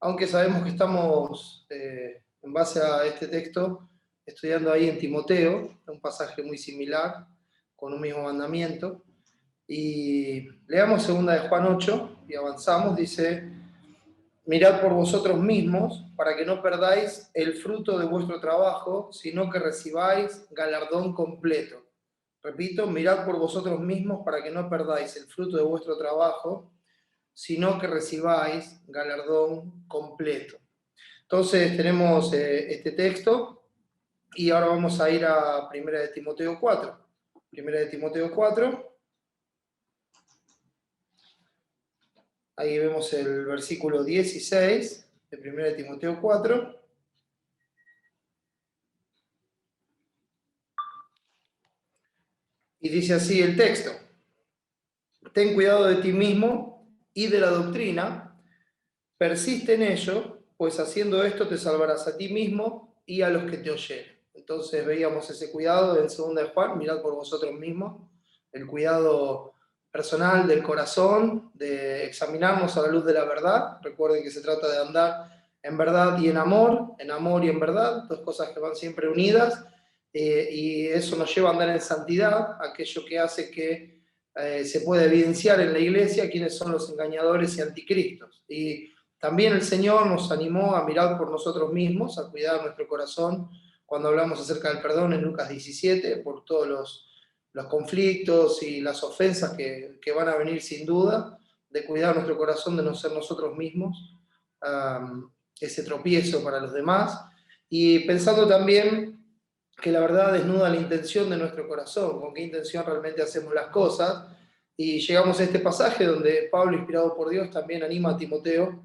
aunque sabemos que estamos, en base a este texto, estudiando ahí en Timoteo, un pasaje muy similar, con un mismo mandamiento. Y leamos 2 de Juan 8 y avanzamos, dice: mirad por vosotros mismos, para que no perdáis el fruto de vuestro trabajo, sino que recibáis galardón completo. Repito, mirad por vosotros mismos, para que no perdáis el fruto de vuestro trabajo, sino que recibáis galardón completo. Entonces tenemos este texto, y ahora vamos a ir a 1 de Timoteo 4. 1 de Timoteo 4. Ahí vemos el versículo 16 de 1 de Timoteo 4. Y dice así el texto: ten cuidado de ti mismo y de la doctrina, persiste en ello, pues haciendo esto te salvarás a ti mismo y a los que te oyeren. Entonces veíamos ese cuidado en 2 de Juan: mirad por vosotros mismos, el cuidado personal del corazón, de examinarnos a la luz de la verdad. Recuerden que se trata de andar en verdad y en amor y en verdad, dos cosas que van siempre unidas, y eso nos lleva a andar en santidad, aquello que hace que se pueda evidenciar en la iglesia quiénes son los engañadores y anticristos. Y también el Señor nos animó a mirar por nosotros mismos, a cuidar nuestro corazón, cuando hablamos acerca del perdón en Lucas 17, por todos los conflictos y las ofensas que van a venir sin duda, de cuidar nuestro corazón, de no ser nosotros mismos ese tropiezo para los demás, y pensando también que la verdad desnuda la intención de nuestro corazón, con qué intención realmente hacemos las cosas, y llegamos a este pasaje donde Pablo, inspirado por Dios, también anima a Timoteo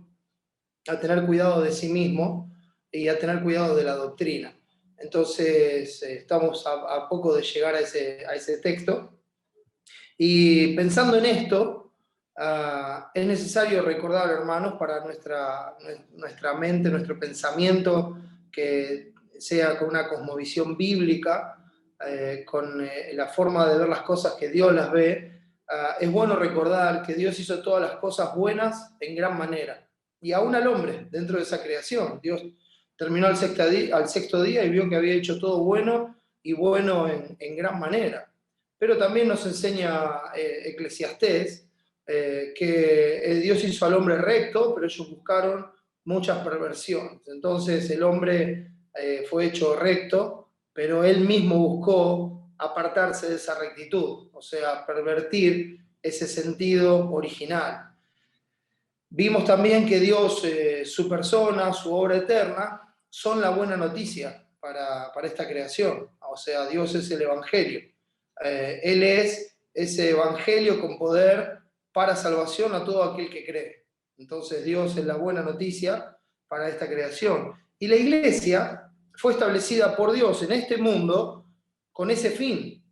a tener cuidado de sí mismo y a tener cuidado de la doctrina. Entonces, estamos a poco de llegar a ese texto. Y pensando en esto, es necesario recordar, hermanos, para nuestra mente, nuestro pensamiento, que sea con una cosmovisión bíblica, con la forma de ver las cosas que Dios las ve. Es bueno recordar que Dios hizo todas las cosas buenas en gran manera, y aún al hombre dentro de esa creación. Dios terminó al sexto día y vio que había hecho todo bueno, y bueno en gran manera. Pero también nos enseña Eclesiastés que Dios hizo al hombre recto, pero ellos buscaron muchas perversiones. Entonces el hombre fue hecho recto, pero él mismo buscó apartarse de esa rectitud, o sea, pervertir ese sentido original. Vimos también que Dios, su persona, su obra eterna, son la buena noticia para esta creación. O sea, Dios es el Evangelio. Él es ese Evangelio con poder para salvación a todo aquel que cree. Entonces Dios es la buena noticia para esta creación. Y la iglesia fue establecida por Dios en este mundo con ese fin,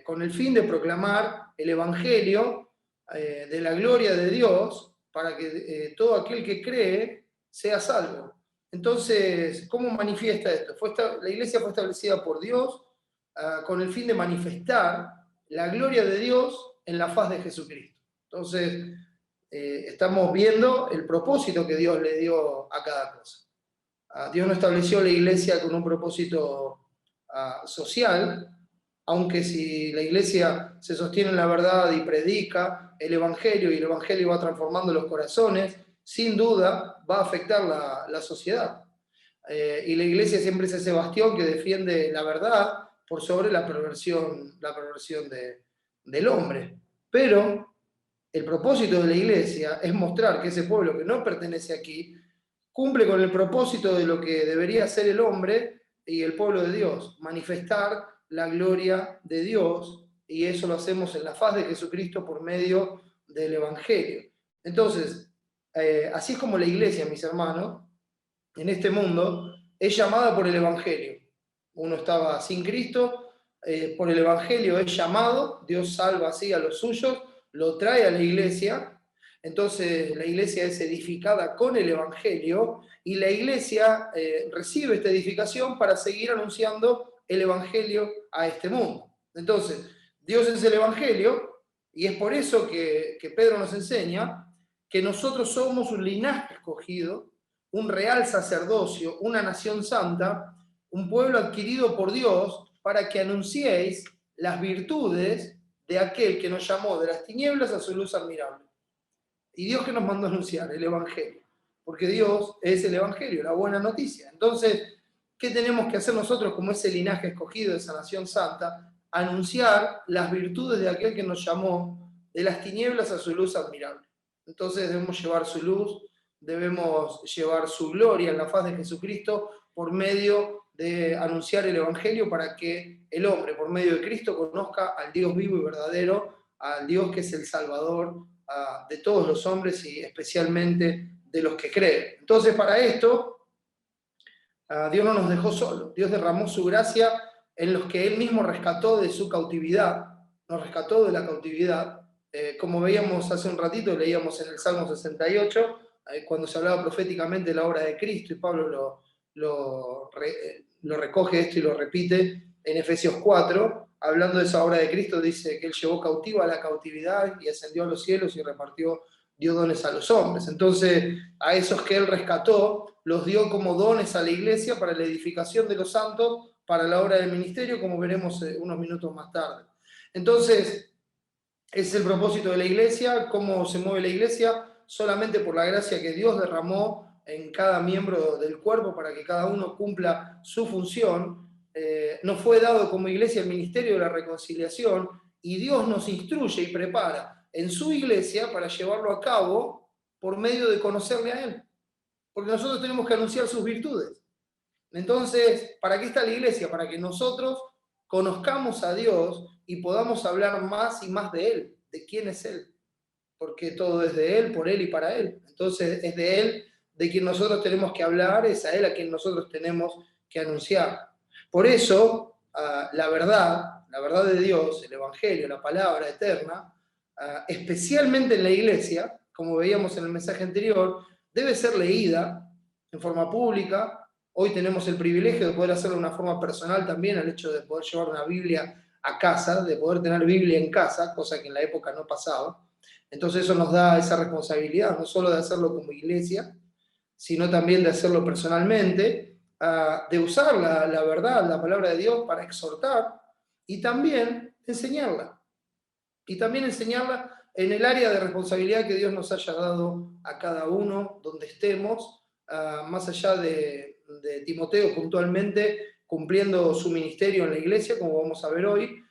con el fin de proclamar el Evangelio de la gloria de Dios, para que todo aquel que cree sea salvo. Entonces, ¿cómo manifiesta esto? La iglesia fue establecida por Dios con el fin de manifestar la gloria de Dios en la faz de Jesucristo. Entonces, estamos viendo el propósito que Dios le dio a cada cosa. Dios no estableció la iglesia con un propósito social, aunque si la iglesia se sostiene en la verdad y predica el Evangelio, y el Evangelio va transformando los corazones, sin duda va a afectar la sociedad. Y la iglesia siempre es ese bastión que defiende la verdad por sobre la perversión del hombre. Pero el propósito de la iglesia es mostrar que ese pueblo que no pertenece aquí cumple con el propósito de lo que debería ser el hombre y el pueblo de Dios: manifestar la gloria de Dios, y eso lo hacemos en la faz de Jesucristo por medio del Evangelio. Entonces, así es como la iglesia, mis hermanos, en este mundo, es llamada por el Evangelio. Uno estaba sin Cristo, por el Evangelio es llamado, Dios salva así a los suyos, lo trae a la iglesia. Entonces la iglesia es edificada con el Evangelio, y la iglesia recibe esta edificación para seguir anunciando el Evangelio a este mundo. Entonces, Dios es el Evangelio, y es por eso que Pedro nos enseña que nosotros somos un linaje escogido, un real sacerdocio, una nación santa, un pueblo adquirido por Dios, para que anunciéis las virtudes de aquel que nos llamó de las tinieblas a su luz admirable. Y Dios que nos mandó a anunciar el Evangelio, porque Dios es el Evangelio, la buena noticia. Entonces, ¿qué tenemos que hacer nosotros como ese linaje escogido de esa nación santa? Anunciar las virtudes de aquel que nos llamó de las tinieblas a su luz admirable. Entonces debemos llevar su luz, debemos llevar su gloria en la faz de Jesucristo por medio de anunciar el Evangelio para que el hombre, por medio de Cristo, conozca al Dios vivo y verdadero, al Dios que es el Salvador de todos los hombres y especialmente de los que creen. Entonces, para esto, Dios no nos dejó solos. Dios derramó su gracia en los que Él mismo rescató de su cautividad, nos rescató de la cautividad. Como veíamos hace un ratito, leíamos en el Salmo 68, cuando se hablaba proféticamente de la obra de Cristo, y Pablo lo recoge esto y lo repite en Efesios 4, hablando de esa obra de Cristo, dice que Él llevó cautiva a la cautividad y ascendió a los cielos y dio dones a los hombres. Entonces, a esos que Él rescató, los dio como dones a la iglesia para la edificación de los santos, para la obra del ministerio, como veremos unos minutos más tarde. Entonces, ese es el propósito de la iglesia. ¿Cómo se mueve la iglesia? Solamente por la gracia que Dios derramó en cada miembro del cuerpo para que cada uno cumpla su función. Nos fue dado como iglesia el ministerio de la reconciliación y Dios nos instruye y prepara en su iglesia para llevarlo a cabo por medio de conocerle a Él. Porque nosotros tenemos que anunciar sus virtudes. Entonces, ¿para qué está la iglesia? Para que nosotros conozcamos a Dios y podamos hablar más y más de Él, de quién es Él. Porque todo es de Él, por Él y para Él. Entonces, es de Él de quien nosotros tenemos que hablar, es a Él a quien nosotros tenemos que anunciar. Por eso, la verdad de Dios, el Evangelio, la palabra eterna, especialmente en la iglesia, como veíamos en el mensaje anterior, debe ser leída en forma pública. Hoy tenemos el privilegio de poder hacerlo de una forma personal también, el hecho de poder llevar una Biblia a casa, de poder tener Biblia en casa, cosa que en la época no pasaba. Entonces eso nos da esa responsabilidad, no solo de hacerlo como iglesia, sino también de hacerlo personalmente, de usar la verdad, la palabra de Dios para exhortar y también enseñarla. Y también enseñarla en el área de responsabilidad que Dios nos haya dado a cada uno, donde estemos, más allá de Timoteo puntualmente, cumpliendo su ministerio en la iglesia, como vamos a ver hoy,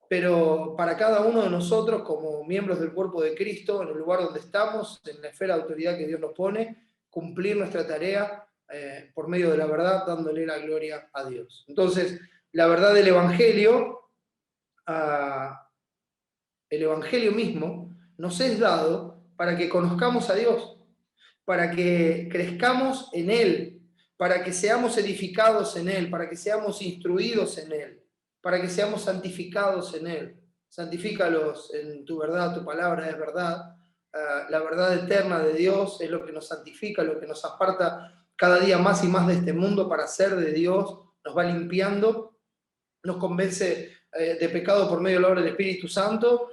pero para cada uno de nosotros, como miembros del cuerpo de Cristo, en el lugar donde estamos, en la esfera de autoridad que Dios nos pone, cumplir nuestra tarea por medio de la verdad, dándole la gloria a Dios. Entonces, la verdad del Evangelio, el Evangelio mismo, nos es dado para que conozcamos a Dios, para que crezcamos en Él, para que seamos edificados en Él, para que seamos instruidos en Él, para que seamos santificados en Él. Santifícalos en tu verdad, tu palabra es verdad. La verdad eterna de Dios es lo que nos santifica, lo que nos aparta cada día más y más de este mundo para ser de Dios, nos va limpiando, nos convence de pecado por medio de la obra del Espíritu Santo,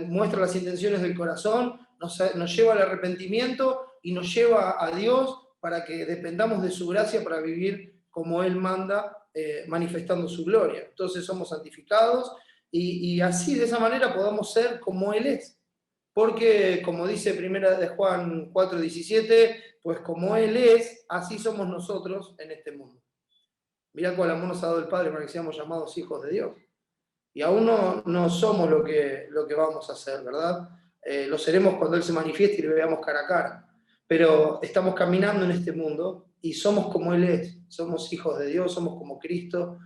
muestra las intenciones del corazón, nos lleva al arrepentimiento y nos lleva a Dios para que dependamos de su gracia para vivir como Él manda, manifestando su gloria. Entonces somos santificados y así de esa manera podamos ser como Él es. Porque, como dice 1 de Juan 4:17, pues como Él es, así somos nosotros en este mundo. Mirá cuál amor nos ha dado el Padre para que seamos llamados hijos de Dios. Y aún no somos lo que vamos a hacer, ¿verdad? Lo seremos cuando Él se manifieste y le veamos cara a cara. Pero estamos caminando en este mundo y somos como Él es. Somos hijos de Dios, somos como Cristo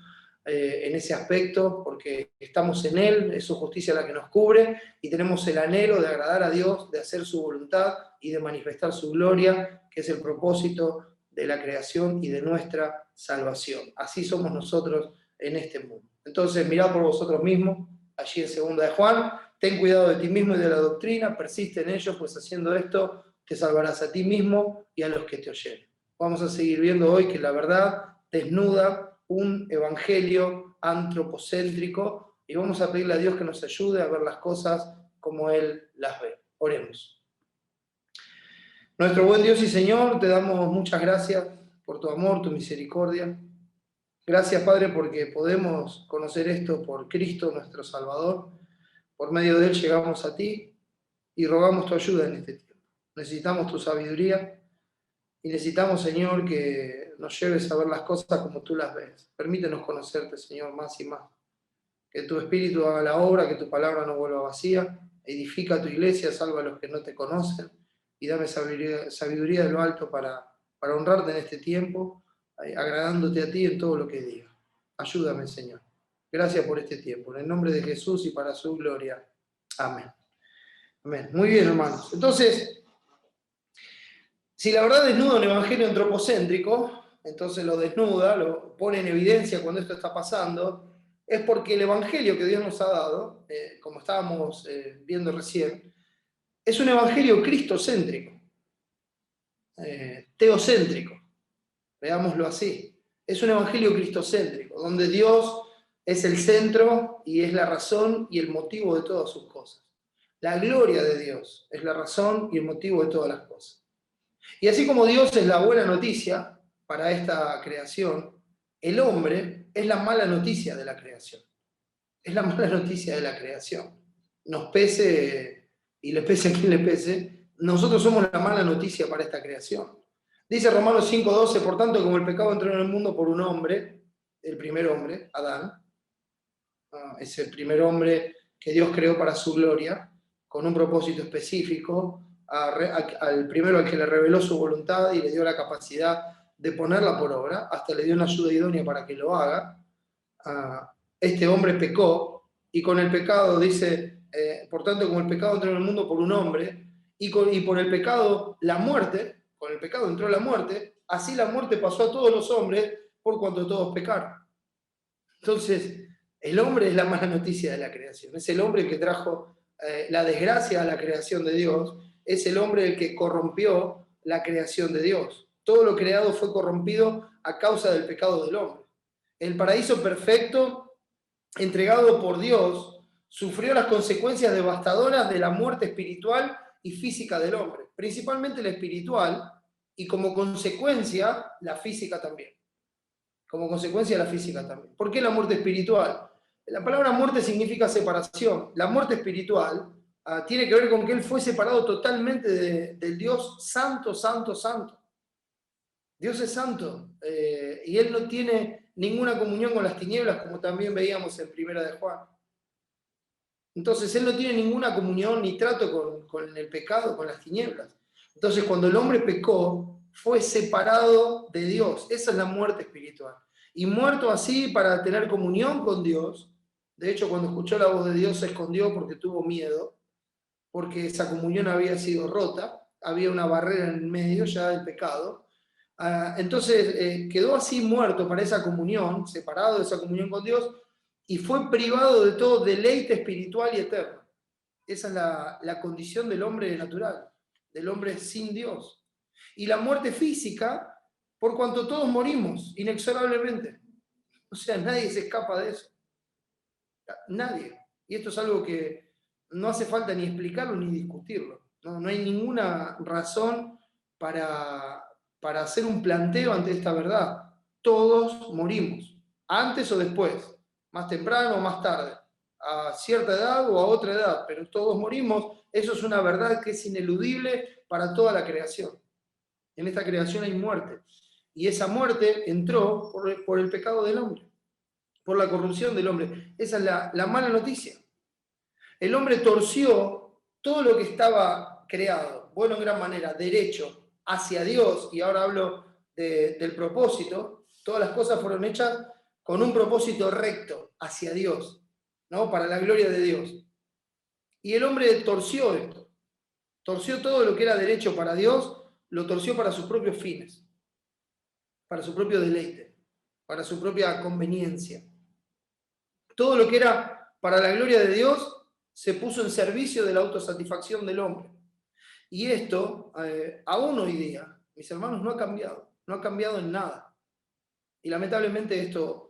en ese aspecto, porque estamos en Él, es su justicia la que nos cubre y tenemos el anhelo de agradar a Dios, de hacer su voluntad y de manifestar su gloria, que es el propósito de la creación y de nuestra salvación. Así somos nosotros en este mundo. Entonces, mirad por vosotros mismos, allí en 2 de Juan, ten cuidado de ti mismo y de la doctrina, persiste en ello, pues haciendo esto te salvarás a ti mismo y a los que te oyeren. Vamos a seguir viendo hoy que la verdad desnuda un evangelio antropocéntrico y vamos a pedirle a Dios que nos ayude a ver las cosas como Él las ve. Oremos. Nuestro buen Dios y Señor, te damos muchas gracias por tu amor, tu misericordia. Gracias, Padre, porque podemos conocer esto por Cristo, nuestro Salvador. Por medio de Él llegamos a ti y rogamos tu ayuda en este tiempo. Necesitamos tu sabiduría y necesitamos, Señor, que nos lleves a ver las cosas como tú las ves. Permítenos conocerte, Señor, más y más. Que tu Espíritu haga la obra, que tu palabra no vuelva vacía. Edifica tu iglesia, salva a los que no te conocen y dame sabiduría de lo alto para honrarte en este tiempo, agradándote a ti en todo lo que diga. Ayúdame, Señor. Gracias por este tiempo. En el nombre de Jesús y para su gloria. Amén. Amén. Muy bien, hermanos. Entonces, si la verdad desnuda un evangelio antropocéntrico, entonces lo desnuda, lo pone en evidencia cuando esto está pasando, es porque el evangelio que Dios nos ha dado, como estábamos viendo recién, es un evangelio cristocéntrico, teocéntrico, veámoslo así. Es un evangelio cristocéntrico, donde Dios es el centro y es la razón y el motivo de todas sus cosas. La gloria de Dios es la razón y el motivo de todas las cosas. Y así como Dios es la buena noticia para esta creación, el hombre es la mala noticia de la creación. Es la mala noticia de la creación. Nos pese, y le pese a quien le pese, nosotros somos la mala noticia para esta creación. Dice Romanos 5:12, por tanto, como el pecado entró en el mundo por un hombre, el primer hombre, Adán, es el primer hombre que Dios creó para su gloria, con un propósito específico, al primero al que le reveló su voluntad y le dio la capacidad de ponerla por obra, hasta le dio una ayuda idónea para que lo haga. Este hombre pecó y con el pecado dice, por tanto, como el pecado entró en el mundo por un hombre y por el pecado la muerte, con el pecado entró la muerte, así la muerte pasó a todos los hombres por cuanto todos pecaron. Entonces, el hombre es la mala noticia de la creación, es el hombre que trajo la desgracia a la creación de Dios, es el hombre el que corrompió la creación de Dios. Todo lo creado fue corrompido a causa del pecado del hombre. El paraíso perfecto, entregado por Dios, sufrió las consecuencias devastadoras de la muerte espiritual y física del hombre, principalmente la espiritual y como consecuencia la física también. Como consecuencia la física también. ¿Por qué la muerte espiritual? La palabra muerte significa separación. La muerte espiritual tiene que ver con que él fue separado totalmente del Dios santo, santo, santo. Dios es santo y él no tiene ninguna comunión con las tinieblas, como también veíamos en Primera de Juan. Entonces él no tiene ninguna comunión ni trato con el pecado, con las tinieblas. Entonces cuando el hombre pecó, fue separado de Dios. Esa es la muerte espiritual. Y muerto así para tener comunión con Dios, de hecho cuando escuchó la voz de Dios se escondió porque tuvo miedo, porque esa comunión había sido rota, había una barrera en el medio ya del pecado. Entonces quedó así muerto para esa comunión, separado de esa comunión con Dios, y fue privado de todo deleite espiritual y eterno. Esa es la condición del hombre natural, del hombre sin Dios. Y la muerte física, por cuanto todos morimos inexorablemente. O sea, nadie se escapa de eso. Nadie. Y esto es algo que no hace falta ni explicarlo ni discutirlo. No hay ninguna razón para hacer un planteo ante esta verdad. Todos morimos, antes o después, más temprano o más tarde, a cierta edad o a otra edad, pero todos morimos. Eso es una verdad que es ineludible para toda la creación. En esta creación hay muerte. Y esa muerte entró por el pecado del hombre, por la corrupción del hombre. Esa es la mala noticia. El hombre torció todo lo que estaba creado, bueno, en gran manera, derecho hacia Dios, y ahora hablo del propósito. Todas las cosas fueron hechas con un propósito recto hacia Dios, ¿no? Para la gloria de Dios. Y el hombre torció esto, torció todo lo que era derecho para Dios, lo torció para sus propios fines, para su propio deleite, para su propia conveniencia. Todo lo que era para la gloria de Dios se puso en servicio de la autosatisfacción del hombre. Y esto, aún hoy día, mis hermanos, no ha cambiado en nada. Y lamentablemente esto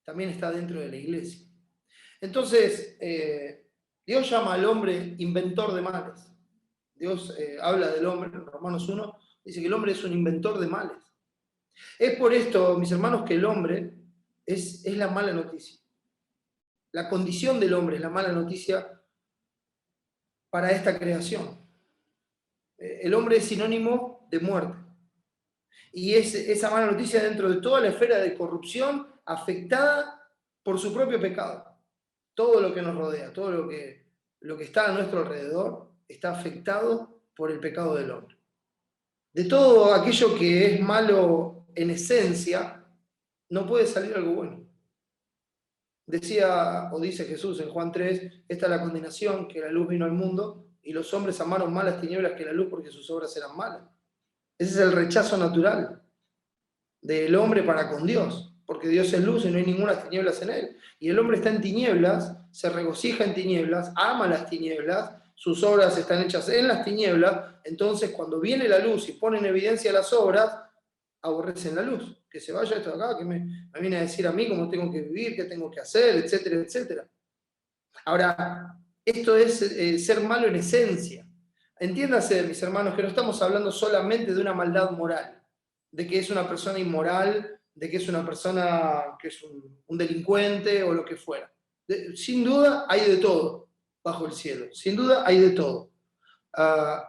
también está dentro de la iglesia. Entonces, Dios llama al hombre inventor de males. Dios habla del hombre, en Romanos 1, dice que el hombre es un inventor de males. Es por esto, mis hermanos, que el hombre es la mala noticia. La condición del hombre es la mala noticia para esta creación. El hombre es sinónimo de muerte. Y es esa mala noticia dentro de toda la esfera de corrupción afectada por su propio pecado. Todo lo que nos rodea, todo lo que está a nuestro alrededor, está afectado por el pecado del hombre. De todo aquello que es malo en esencia, no puede salir algo bueno. Decía o dice Jesús en Juan 3, esta es la condenación, que la luz vino al mundo y los hombres amaron más las tinieblas que la luz porque sus obras eran malas. Ese es el rechazo natural del hombre para con Dios, porque Dios es luz y no hay ninguna tinieblas en él. Y el hombre está en tinieblas, se regocija en tinieblas, ama las tinieblas, sus obras están hechas en las tinieblas, entonces cuando viene la luz y pone en evidencia las obras, aborrecen la luz. Que se vaya esto de acá, que me viene a decir a mí cómo tengo que vivir, qué tengo que hacer, etcétera, etcétera. Ahora, esto es ser malo en esencia. Entiéndase, mis hermanos, que no estamos hablando solamente de una maldad moral, de que es una persona inmoral, de que es una persona que es un delincuente o lo que fuera. Sin duda hay de todo bajo el cielo, sin duda hay de todo.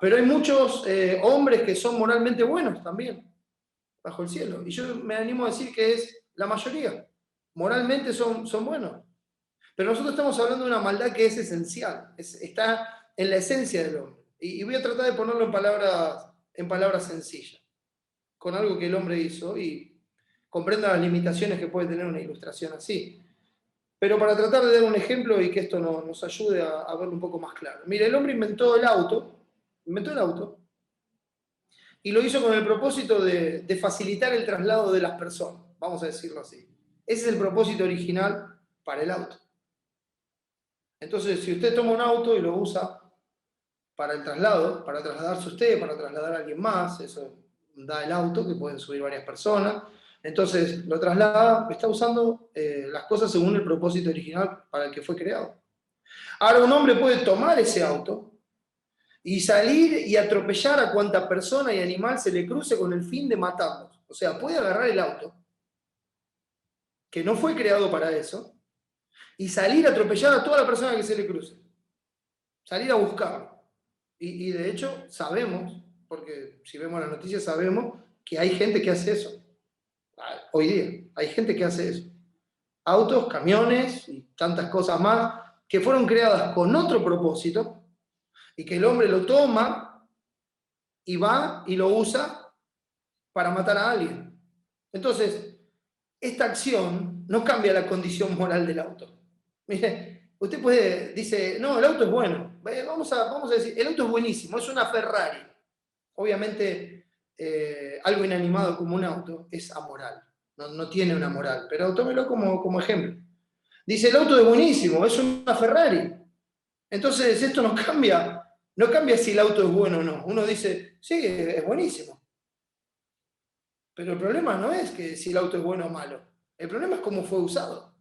Pero hay muchos hombres que son moralmente buenos también bajo el cielo. Y yo me animo a decir que es la mayoría. Moralmente son buenos. Pero nosotros estamos hablando de una maldad que es esencial, está en la esencia del hombre. Y voy a tratar de ponerlo en palabras sencillas, con algo que el hombre hizo y comprenda las limitaciones que puede tener una ilustración así. Pero para tratar de dar un ejemplo y que esto nos ayude a verlo un poco más claro. Mire, el hombre inventó el auto, y lo hizo con el propósito de facilitar el traslado de las personas, vamos a decirlo así. Ese es el propósito original para el auto. Entonces, si usted toma un auto y lo usa para el traslado, para trasladarse usted, para trasladar a alguien más, eso da el auto, que pueden subir varias personas, entonces lo traslada, está usando las cosas según el propósito original para el que fue creado. Ahora un hombre puede tomar ese auto y salir y atropellar a cuanta persona y animal se le cruce con el fin de matarlos. O sea, puede agarrar el auto, que no fue creado para eso, y salir a atropellar a toda la persona que se le cruce. Salir a buscarlo. Y de hecho sabemos, porque si vemos las noticias sabemos que hay gente que hace eso. Hoy día hay gente que hace eso. Autos, camiones y tantas cosas más que fueron creadas con otro propósito y que el hombre lo toma y va y lo usa para matar a alguien. Entonces, esta acción no cambia la condición moral del auto. Mire, usted dice, no, el auto es bueno. Vamos a decir, el auto es buenísimo, es una Ferrari. Obviamente, algo inanimado como un auto es amoral, no tiene una moral, pero tómelo como ejemplo. Dice, el auto es buenísimo, es una Ferrari. Entonces, esto no cambia si el auto es bueno o no. Uno dice, sí, es buenísimo. Pero el problema no es que si el auto es bueno o malo. El problema es cómo fue usado.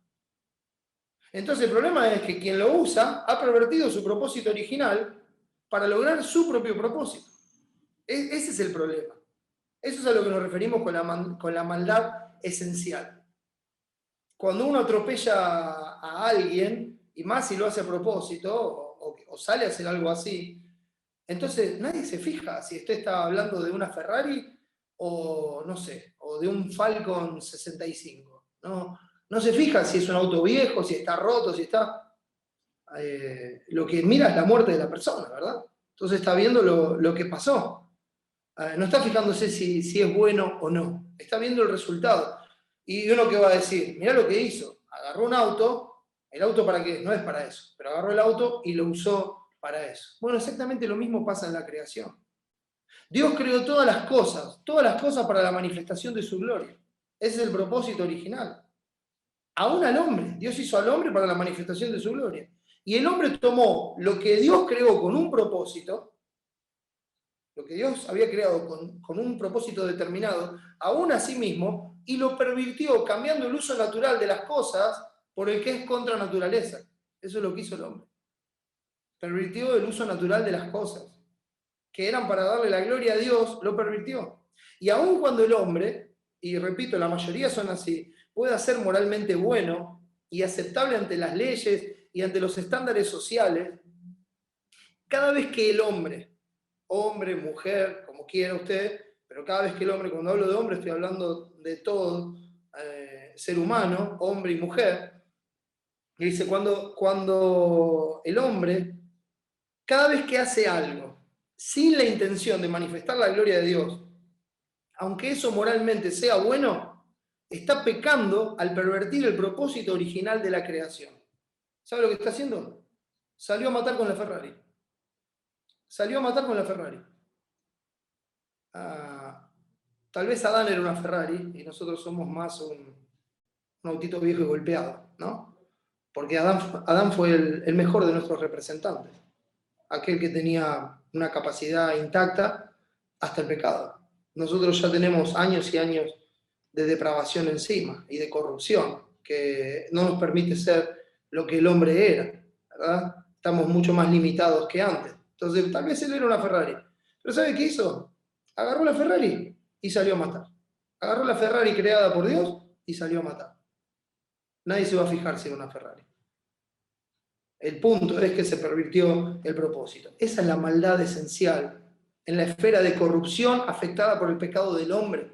Entonces el problema es que quien lo usa ha pervertido su propósito original para lograr su propio propósito. Ese es el problema. Eso es a lo que nos referimos con la maldad esencial. Cuando uno atropella a alguien, y más si lo hace a propósito, o sale a hacer algo así, entonces nadie se fija si usted está hablando de una Ferrari o, no sé, o de un Falcon 65. No se fija si es un auto viejo, si está roto, si está... lo que mira es la muerte de la persona, ¿verdad? Entonces está viendo lo que pasó. No está fijándose si es bueno o no. Está viendo el resultado. Y uno que va a decir, mirá lo que hizo. Agarró un auto, ¿el auto para qué? No es para eso. Pero agarró el auto y lo usó para eso. Bueno, exactamente lo mismo pasa en la creación. Dios creó todas las cosas para la manifestación de su gloria. Ese es el propósito original. Aún al hombre. Dios hizo al hombre para la manifestación de su gloria. Y el hombre tomó lo que Dios creó con un propósito, lo que Dios había creado con un propósito determinado, aún a sí mismo, y lo pervirtió cambiando el uso natural de las cosas por el que es contra naturaleza. Eso es lo que hizo el hombre. Pervirtió el uso natural de las cosas. que eran para darle la gloria a Dios, lo pervirtió. Y aun cuando el hombre, y repito, la mayoría son así, pueda ser moralmente bueno y aceptable ante las leyes y ante los estándares sociales, cada vez que el hombre, mujer, como quiera usted, pero cada vez que el hombre, cuando hablo de hombre estoy hablando de todo ser humano, hombre y mujer, y dice, cuando el hombre, cada vez que hace algo sin la intención de manifestar la gloria de Dios, aunque eso moralmente sea bueno, está pecando al pervertir el propósito original de la creación. ¿Sabe lo que está haciendo? Salió a matar con la Ferrari. Salió a matar con la Ferrari. Tal vez Adán era una Ferrari y nosotros somos más un autito viejo y golpeado, ¿no? Porque Adán fue el mejor de nuestros representantes, aquel que tenía una capacidad intacta hasta el pecado. Nosotros ya tenemos años y años de depravación encima y de corrupción, que no nos permite ser lo que el hombre era, ¿verdad? Estamos mucho más limitados que antes. Entonces, tal vez él era una Ferrari. Pero ¿sabe qué hizo? Agarró la Ferrari y salió a matar. Agarró la Ferrari creada por Dios y salió a matar. Nadie se va a fijar si era una Ferrari. El punto es que se pervirtió el propósito. Esa es la maldad esencial en la esfera de corrupción afectada por el pecado del hombre.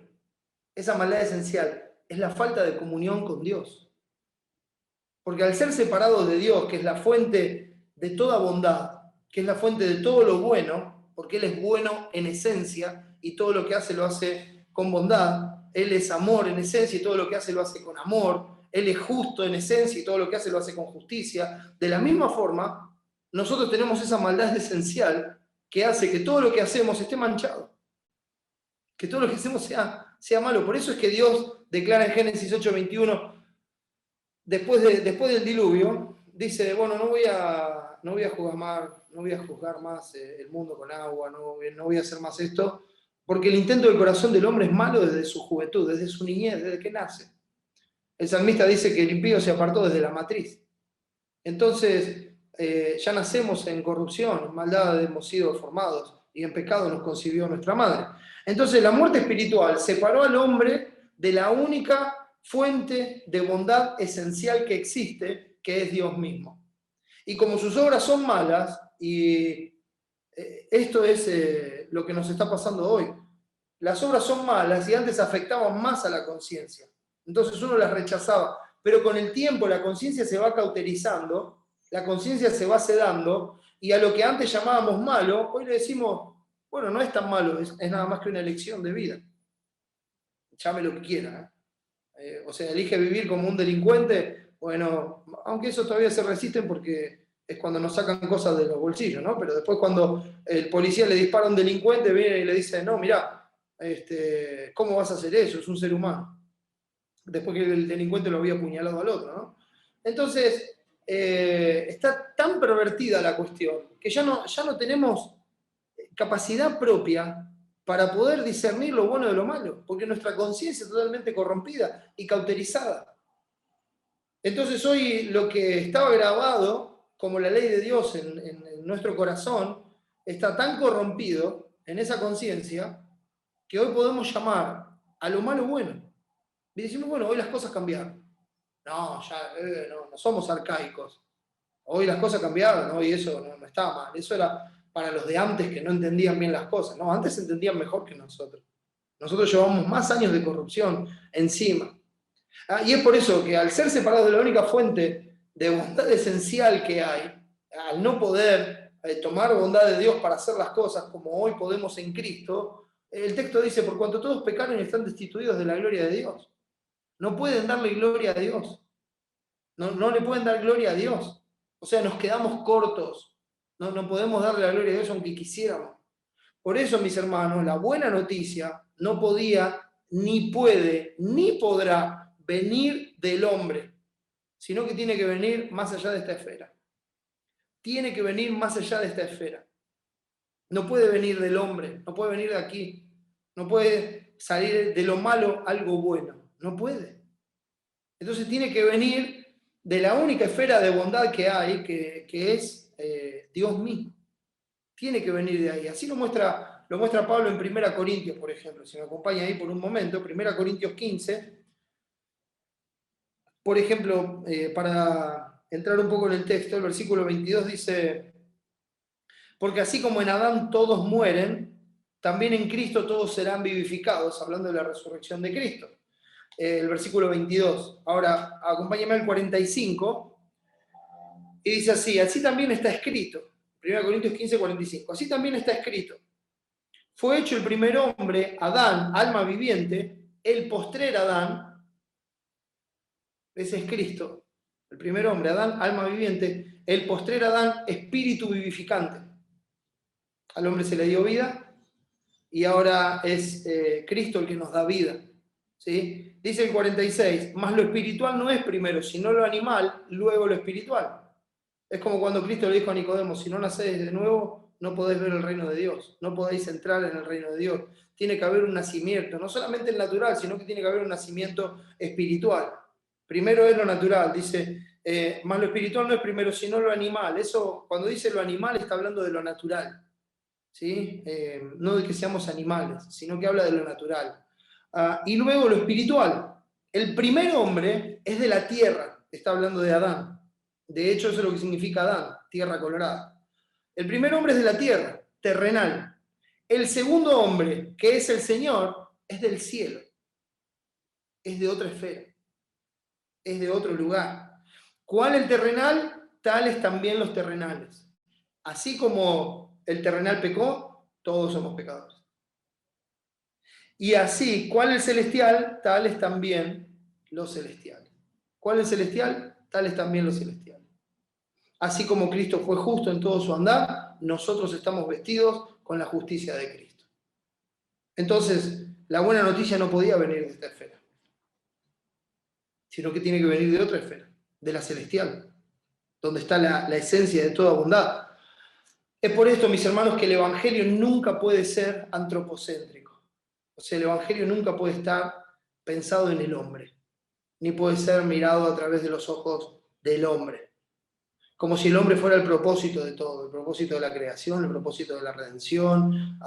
Esa maldad esencial es la falta de comunión con Dios. Porque al ser separado de Dios, que es la fuente de toda bondad, que es la fuente de todo lo bueno, porque Él es bueno en esencia y todo lo que hace lo hace con bondad, Él es amor en esencia y todo lo que hace lo hace con amor, Él es justo en esencia y todo lo que hace lo hace con justicia. De la misma forma, nosotros tenemos esa maldad esencial que hace que todo lo que hacemos esté manchado, que todo lo que hacemos sea malo. Por eso es que Dios declara en Génesis 8:21, después del diluvio, dice, bueno, no voy a juzgar más el mundo con agua, no voy a hacer más esto, porque el intento del corazón del hombre es malo desde su juventud, desde su niñez, desde que nace. El salmista dice que el impío se apartó desde la matriz. Entonces, ya nacemos en corrupción, en maldad hemos sido formados y en pecado nos concibió nuestra madre. Entonces, la muerte espiritual separó al hombre de la única fuente de bondad esencial que existe, que es Dios mismo. Y como sus obras son malas, y esto es lo que nos está pasando hoy, las obras son malas y antes afectaban más a la conciencia. Entonces uno las rechazaba, pero con el tiempo la conciencia se va cauterizando, la conciencia se va sedando, y a lo que antes llamábamos malo, hoy le decimos, bueno, no es tan malo, es nada más que una elección de vida. Llame lo que quiera. O sea, elige vivir como un delincuente, bueno, aunque eso todavía se resisten porque es cuando nos sacan cosas de los bolsillos, ¿no? Pero después cuando el policía le dispara a un delincuente, viene y le dice, no, mirá, ¿cómo vas a hacer eso? Es un ser humano. Después que el delincuente lo había apuñalado al otro, ¿no? Entonces, está tan pervertida la cuestión que ya no tenemos capacidad propia para poder discernir lo bueno de lo malo, porque nuestra conciencia es totalmente corrompida y cauterizada. Entonces hoy lo que estaba grabado como la ley de Dios en nuestro corazón está tan corrompido en esa conciencia que hoy podemos llamar a lo malo bueno. Y decimos, bueno, hoy las cosas cambiaron. No, ya no somos arcaicos. Hoy las cosas cambiaron, hoy eso no estaba mal. Eso era para los de antes que no entendían bien las cosas. No, antes entendían mejor que nosotros. Nosotros llevamos más años de corrupción encima. Y es por eso que al ser separados de la única fuente de bondad esencial que hay, al no poder tomar bondad de Dios para hacer las cosas como hoy podemos en Cristo, el texto dice, por cuanto todos pecaron y están destituidos de la gloria de Dios. No pueden darle gloria a Dios. No le pueden dar gloria a Dios. O sea, nos quedamos cortos. No podemos darle la gloria a Dios aunque quisiéramos. Por eso, mis hermanos, la buena noticia no podía, ni puede, ni podrá venir del hombre, sino que tiene que venir más allá de esta esfera. Tiene que venir más allá de esta esfera. No puede venir del hombre, no puede venir de aquí. No puede salir de lo malo algo bueno. No puede. Entonces tiene que venir de la única esfera de bondad que hay, que es Dios mismo. Tiene que venir de ahí. Así lo muestra Pablo en 1 Corintios, por ejemplo. Si me acompaña ahí por un momento, 1 Corintios 15. Por ejemplo, para entrar un poco en el texto, el versículo 22 dice, porque así como en Adán todos mueren, también en Cristo todos serán vivificados, hablando de la resurrección de Cristo. El versículo 22. Ahora, acompáñame al 45, y dice así, así también está escrito. 1 Corintios 15, 45. Así también está escrito. Fue hecho el primer hombre, Adán, alma viviente, el postrer Adán, ese es Cristo, el primer hombre, Adán, alma viviente, el postrer Adán, espíritu vivificante. Al hombre se le dio vida y ahora es Cristo el que nos da vida. ¿Sí? Dice el 46, mas lo espiritual no es primero, sino lo animal, luego lo espiritual. Es como cuando Cristo le dijo a Nicodemo, si no nacéis de nuevo, no podéis ver el reino de Dios, no podéis entrar en el reino de Dios. Tiene que haber un nacimiento, no solamente el natural, sino que tiene que haber un nacimiento espiritual. Primero es lo natural, dice, más lo espiritual no es primero, sino lo animal. Eso, cuando dice lo animal, está hablando de lo natural, ¿sí? No de que seamos animales, sino que habla de lo natural. Y luego lo espiritual. El primer hombre es de la tierra, está hablando de Adán. De hecho, eso es lo que significa Adán, tierra colorada. El primer hombre es de la tierra, terrenal. El segundo hombre, que es el Señor, es del cielo. Es de otra esfera. Es de otro lugar. ¿Cuál el terrenal? Tales también los terrenales. Así como el terrenal pecó, todos somos pecadores. Y así, ¿cuál el celestial? Tales también los celestiales. ¿Cuál el celestial? Tales también los celestiales. Así como Cristo fue justo en todo su andar, nosotros estamos vestidos con la justicia de Cristo. Entonces, la buena noticia no podía venir de esta esfera, sino que tiene que venir de otra esfera, de la celestial, donde está la esencia de toda bondad. Es por esto, mis hermanos, que el Evangelio nunca puede ser antropocéntrico. O sea, el Evangelio nunca puede estar pensado en el hombre, ni puede ser mirado a través de los ojos del hombre. Como si el hombre fuera el propósito de todo, el propósito de la creación, el propósito de la redención,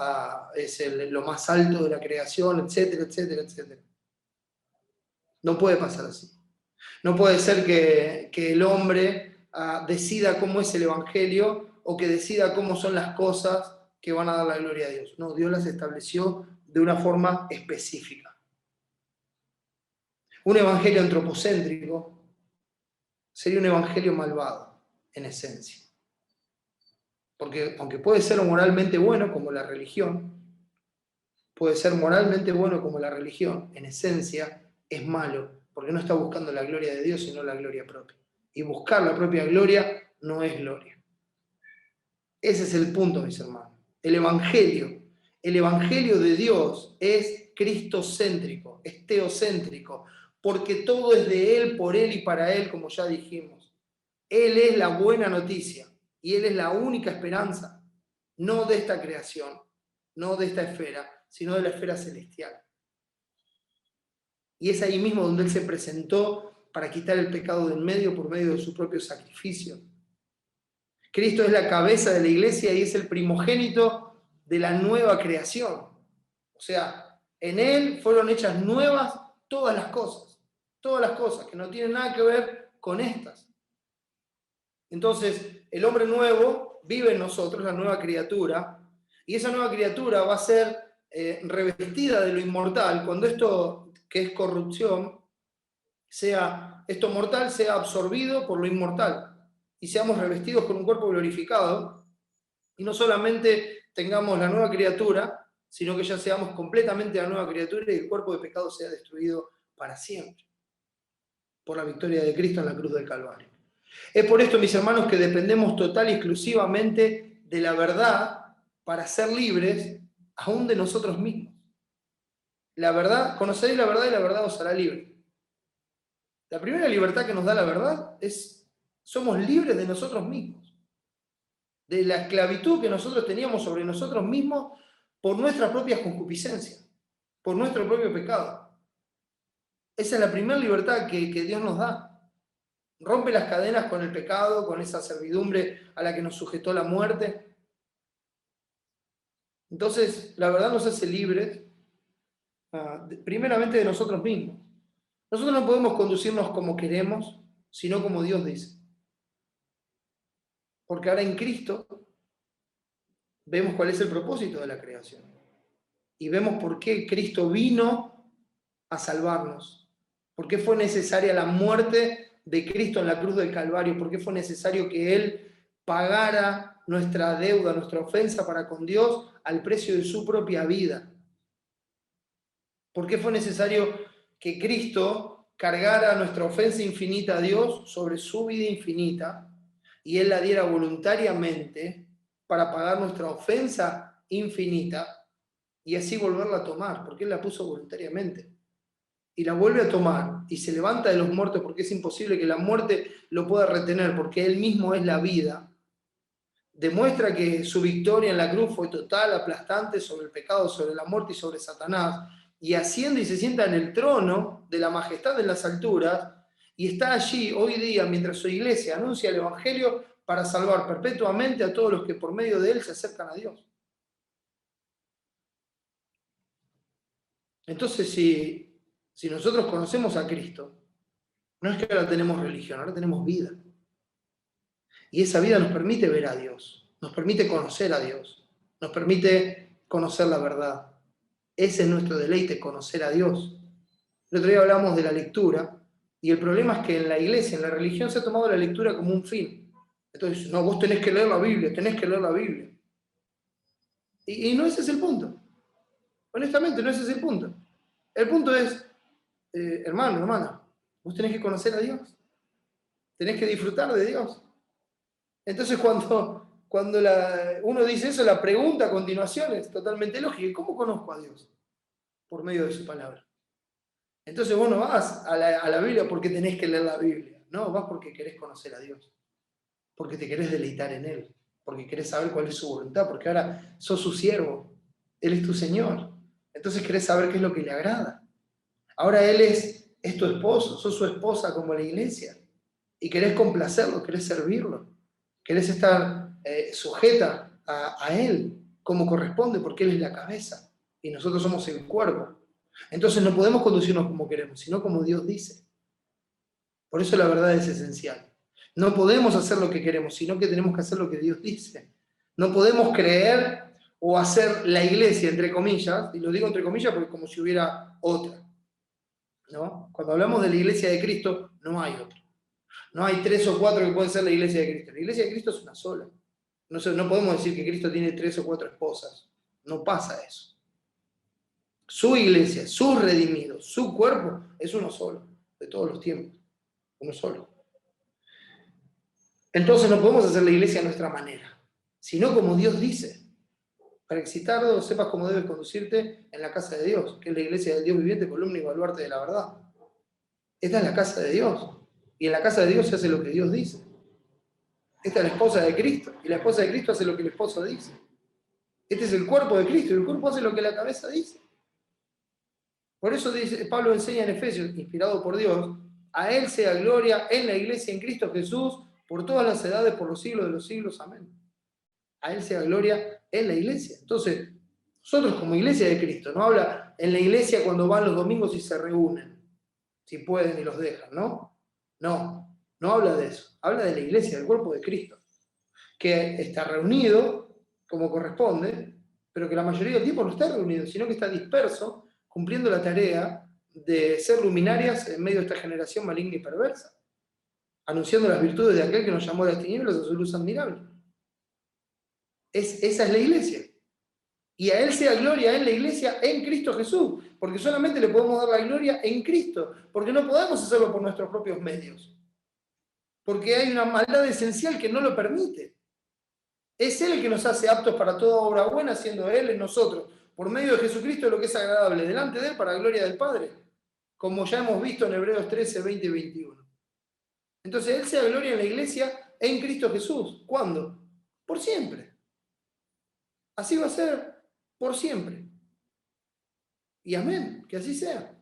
es lo más alto de la creación, etcétera, etcétera, etcétera. No puede pasar así. No puede ser que el hombre decida cómo es el Evangelio o que decida cómo son las cosas que van a dar la gloria a Dios. No, Dios las estableció de una forma específica. Un evangelio antropocéntrico sería un evangelio malvado, en esencia. Porque aunque puede ser moralmente bueno como la religión, puede ser moralmente bueno como la religión, en esencia es malo, porque no está buscando la gloria de Dios, sino la gloria propia. Y buscar la propia gloria no es gloria. Ese es el punto, mis hermanos. El evangelio de Dios es cristocéntrico, es teocéntrico, porque todo es de Él, por Él y para Él, como ya dijimos. Él es la buena noticia y Él es la única esperanza, no de esta creación, no de esta esfera, sino de la esfera celestial. Y es ahí mismo donde Él se presentó para quitar el pecado del medio por medio de su propio sacrificio. Cristo es la cabeza de la iglesia y es el primogénito de la nueva creación. O sea, en Él fueron hechas nuevas todas las cosas que no tienen nada que ver con estas. Entonces, el hombre nuevo vive en nosotros, la nueva criatura, y esa nueva criatura va a ser revestida de lo inmortal, cuando esto que es corrupción, esto mortal sea absorbido por lo inmortal, y seamos revestidos con un cuerpo glorificado, y no solamente tengamos la nueva criatura, sino que ya seamos completamente la nueva criatura y el cuerpo de pecado sea destruido para siempre, por la victoria de Cristo en la cruz del Calvario. Es por esto, mis hermanos, que dependemos total y exclusivamente de la verdad para ser libres, aún de nosotros mismos. La verdad, conoceréis la verdad y la verdad os hará libre. La primera libertad que nos da la verdad es, somos libres de nosotros mismos, de la esclavitud que nosotros teníamos sobre nosotros mismos por nuestras propias concupiscencias, por nuestro propio pecado. Esa es la primera libertad que Dios nos da. Rompe las cadenas con el pecado, con esa servidumbre a la que nos sujetó la muerte. Entonces, la verdad nos hace libres, primeramente de nosotros mismos. Nosotros no podemos conducirnos como queremos, sino como Dios dice. Porque ahora en Cristo vemos cuál es el propósito de la creación. Y vemos por qué Cristo vino a salvarnos. ¿Por qué fue necesaria la muerte de Cristo en la cruz del Calvario? ¿Por qué fue necesario que Él pagara nuestra deuda, nuestra ofensa para con Dios al precio de su propia vida? ¿Por qué fue necesario que Cristo cargara nuestra ofensa infinita a Dios sobre su vida infinita y Él la diera voluntariamente para pagar nuestra ofensa infinita y así volverla a tomar? Porque Él la puso voluntariamente y la vuelve a tomar y se levanta de los muertos, porque es imposible que la muerte lo pueda retener, porque Él mismo es la vida. Demuestra que su victoria en la cruz fue total, aplastante sobre el pecado, sobre la muerte y sobre Satanás, y asciende y se sienta en el trono de la majestad en las alturas, y está allí hoy día mientras su iglesia anuncia el Evangelio para salvar perpetuamente a todos los que por medio de Él se acercan a Dios. Entonces, si nosotros conocemos a Cristo, no es que ahora tenemos religión, ahora tenemos vida. Y esa vida nos permite ver a Dios, nos permite conocer a Dios, nos permite conocer la verdad. Ese es nuestro deleite, conocer a Dios. El otro día hablamos de la lectura, y el problema es que en la iglesia, en la religión, se ha tomado la lectura como un fin. Entonces, no, vos tenés que leer la Biblia, tenés que leer la Biblia. Y no ese es el punto. Honestamente, no ese es el punto. El punto es, hermano, hermana, vos tenés que conocer a Dios. Tenés que disfrutar de Dios. Entonces, cuando uno dice eso, la pregunta a continuación es totalmente lógica. ¿Cómo conozco a Dios? Por medio de su palabra. Entonces vos no vas a la Biblia porque tenés que leer la Biblia. No, vas porque querés conocer a Dios. Porque te querés deleitar en Él. Porque querés saber cuál es su voluntad. Porque ahora sos su siervo. Él es tu Señor. Entonces querés saber qué es lo que le agrada. Ahora Él es tu esposo. Sos su esposa como la iglesia. Y querés complacerlo, querés servirlo. Querés estar sujeta a Él como corresponde, porque Él es la cabeza y nosotros somos el cuerpo. Entonces no podemos conducirnos como queremos, sino como Dios dice. Por eso la verdad es esencial. No podemos hacer lo que queremos, sino que tenemos que hacer lo que Dios dice. No podemos creer o hacer la iglesia, entre comillas, y lo digo entre comillas porque como si hubiera otra, ¿no? Cuando hablamos de la iglesia de Cristo, no hay otra. No hay 3 o 4 que pueden ser la iglesia de Cristo. La iglesia de Cristo es una sola. No podemos decir que Cristo tiene 3 o 4 esposas. No pasa eso. Su iglesia, sus redimidos, su cuerpo es uno solo, de todos los tiempos. Uno solo. Entonces no podemos hacer la iglesia a nuestra manera, sino como Dios dice. Para excitarlo, sepas cómo debes conducirte en la casa de Dios, que es la iglesia del Dios viviente, columna y baluarte de la verdad. Esta es la casa de Dios. Y en la casa de Dios se hace lo que Dios dice. Esta es la esposa de Cristo. Y la esposa de Cristo hace lo que el esposo dice. Este es el cuerpo de Cristo. Y el cuerpo hace lo que la cabeza dice. Por eso dice, Pablo enseña en Efesios, inspirado por Dios, a Él sea gloria en la iglesia, en Cristo Jesús, por todas las edades, por los siglos de los siglos. Amén. A Él sea gloria en la iglesia. Entonces, nosotros como iglesia de Cristo, no habla en la iglesia cuando van los domingos y se reúnen, si pueden y los dejan, ¿no? No habla de eso. Habla de la iglesia, del cuerpo de Cristo, que está reunido como corresponde, pero que la mayoría del tiempo no está reunido, sino que está disperso, cumpliendo la tarea de ser luminarias en medio de esta generación maligna y perversa, anunciando las virtudes de aquel que nos llamó de las tinieblas a su luz admirable. Esa es la iglesia. Y a Él sea gloria en la iglesia en Cristo Jesús, porque solamente le podemos dar la gloria en Cristo, porque no podemos hacerlo por nuestros propios medios, porque hay una maldad esencial que no lo permite. Es Él el que nos hace aptos para toda obra buena, siendo Él en nosotros, por medio de Jesucristo, lo que es agradable delante de Él para la gloria del Padre, como ya hemos visto en Hebreos 13, 20 y 21. Entonces, Él sea gloria en la iglesia en Cristo Jesús. ¿Cuándo? Por siempre. Así va a ser por siempre. Y amén, que así sea.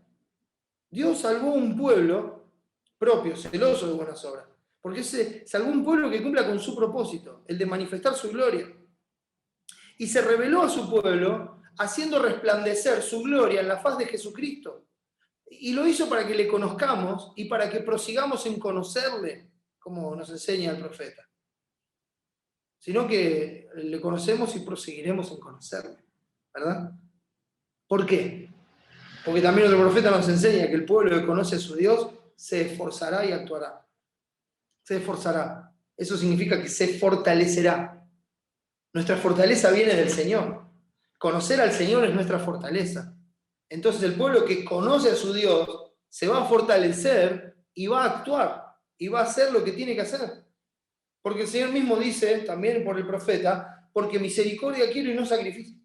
Dios salvó un pueblo propio, celoso de buenas obras, porque salvó un pueblo que cumpla con su propósito, el de manifestar su gloria. y se reveló a su pueblo, haciendo resplandecer su gloria en la faz de Jesucristo. Y lo hizo para que le conozcamos y para que prosigamos en conocerle, como nos enseña el profeta. Sino que le conocemos y proseguiremos en conocerle, ¿verdad? ¿Por qué? Porque también el profeta nos enseña que el pueblo que conoce a su Dios se esforzará y actuará. Se esforzará. Eso significa que se fortalecerá. Nuestra fortaleza viene del Señor. Conocer al Señor es nuestra fortaleza. Entonces el pueblo que conoce a su Dios se va a fortalecer y va a actuar y va a hacer lo que tiene que hacer. Porque el Señor mismo dice, también por el profeta, porque misericordia quiero y no sacrificio.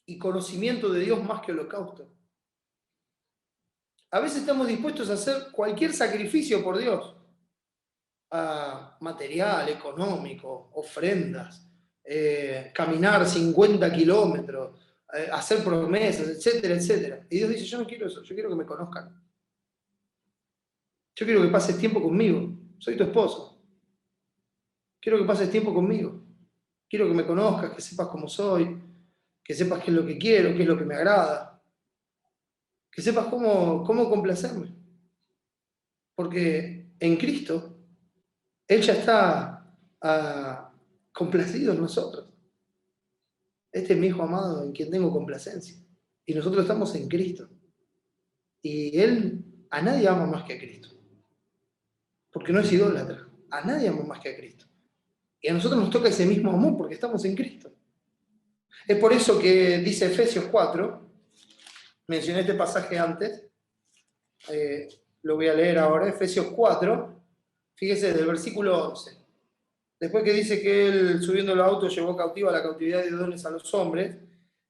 Y conocimiento de Dios más que holocausto. A veces estamos dispuestos a hacer cualquier sacrificio por Dios. Material, económico, ofrendas, caminar 50 kilómetros, hacer promesas, etcétera, etcétera. Y Dios dice, yo no quiero eso, yo quiero que me conozcan. Yo quiero que pases tiempo conmigo, soy tu esposo. Quiero que pases tiempo conmigo. Quiero que me conozcas, que sepas cómo soy, que sepas qué es lo que quiero, qué es lo que me agrada, que sepas cómo complacerme. Porque en Cristo, Él ya está complacido en nosotros. Este es mi Hijo amado en quien tengo complacencia. Y nosotros estamos en Cristo. Y Él a nadie ama más que a Cristo. Porque no es idólatra. A nadie ama más que a Cristo. Y a nosotros nos toca ese mismo amor porque estamos en Cristo. Es por eso que dice Efesios 4, mencioné este pasaje antes, lo voy a leer ahora, Efesios 4, fíjese, del versículo 11. Después que dice que él, subiendo el auto, llevó cautiva la cautividad de dones a los hombres,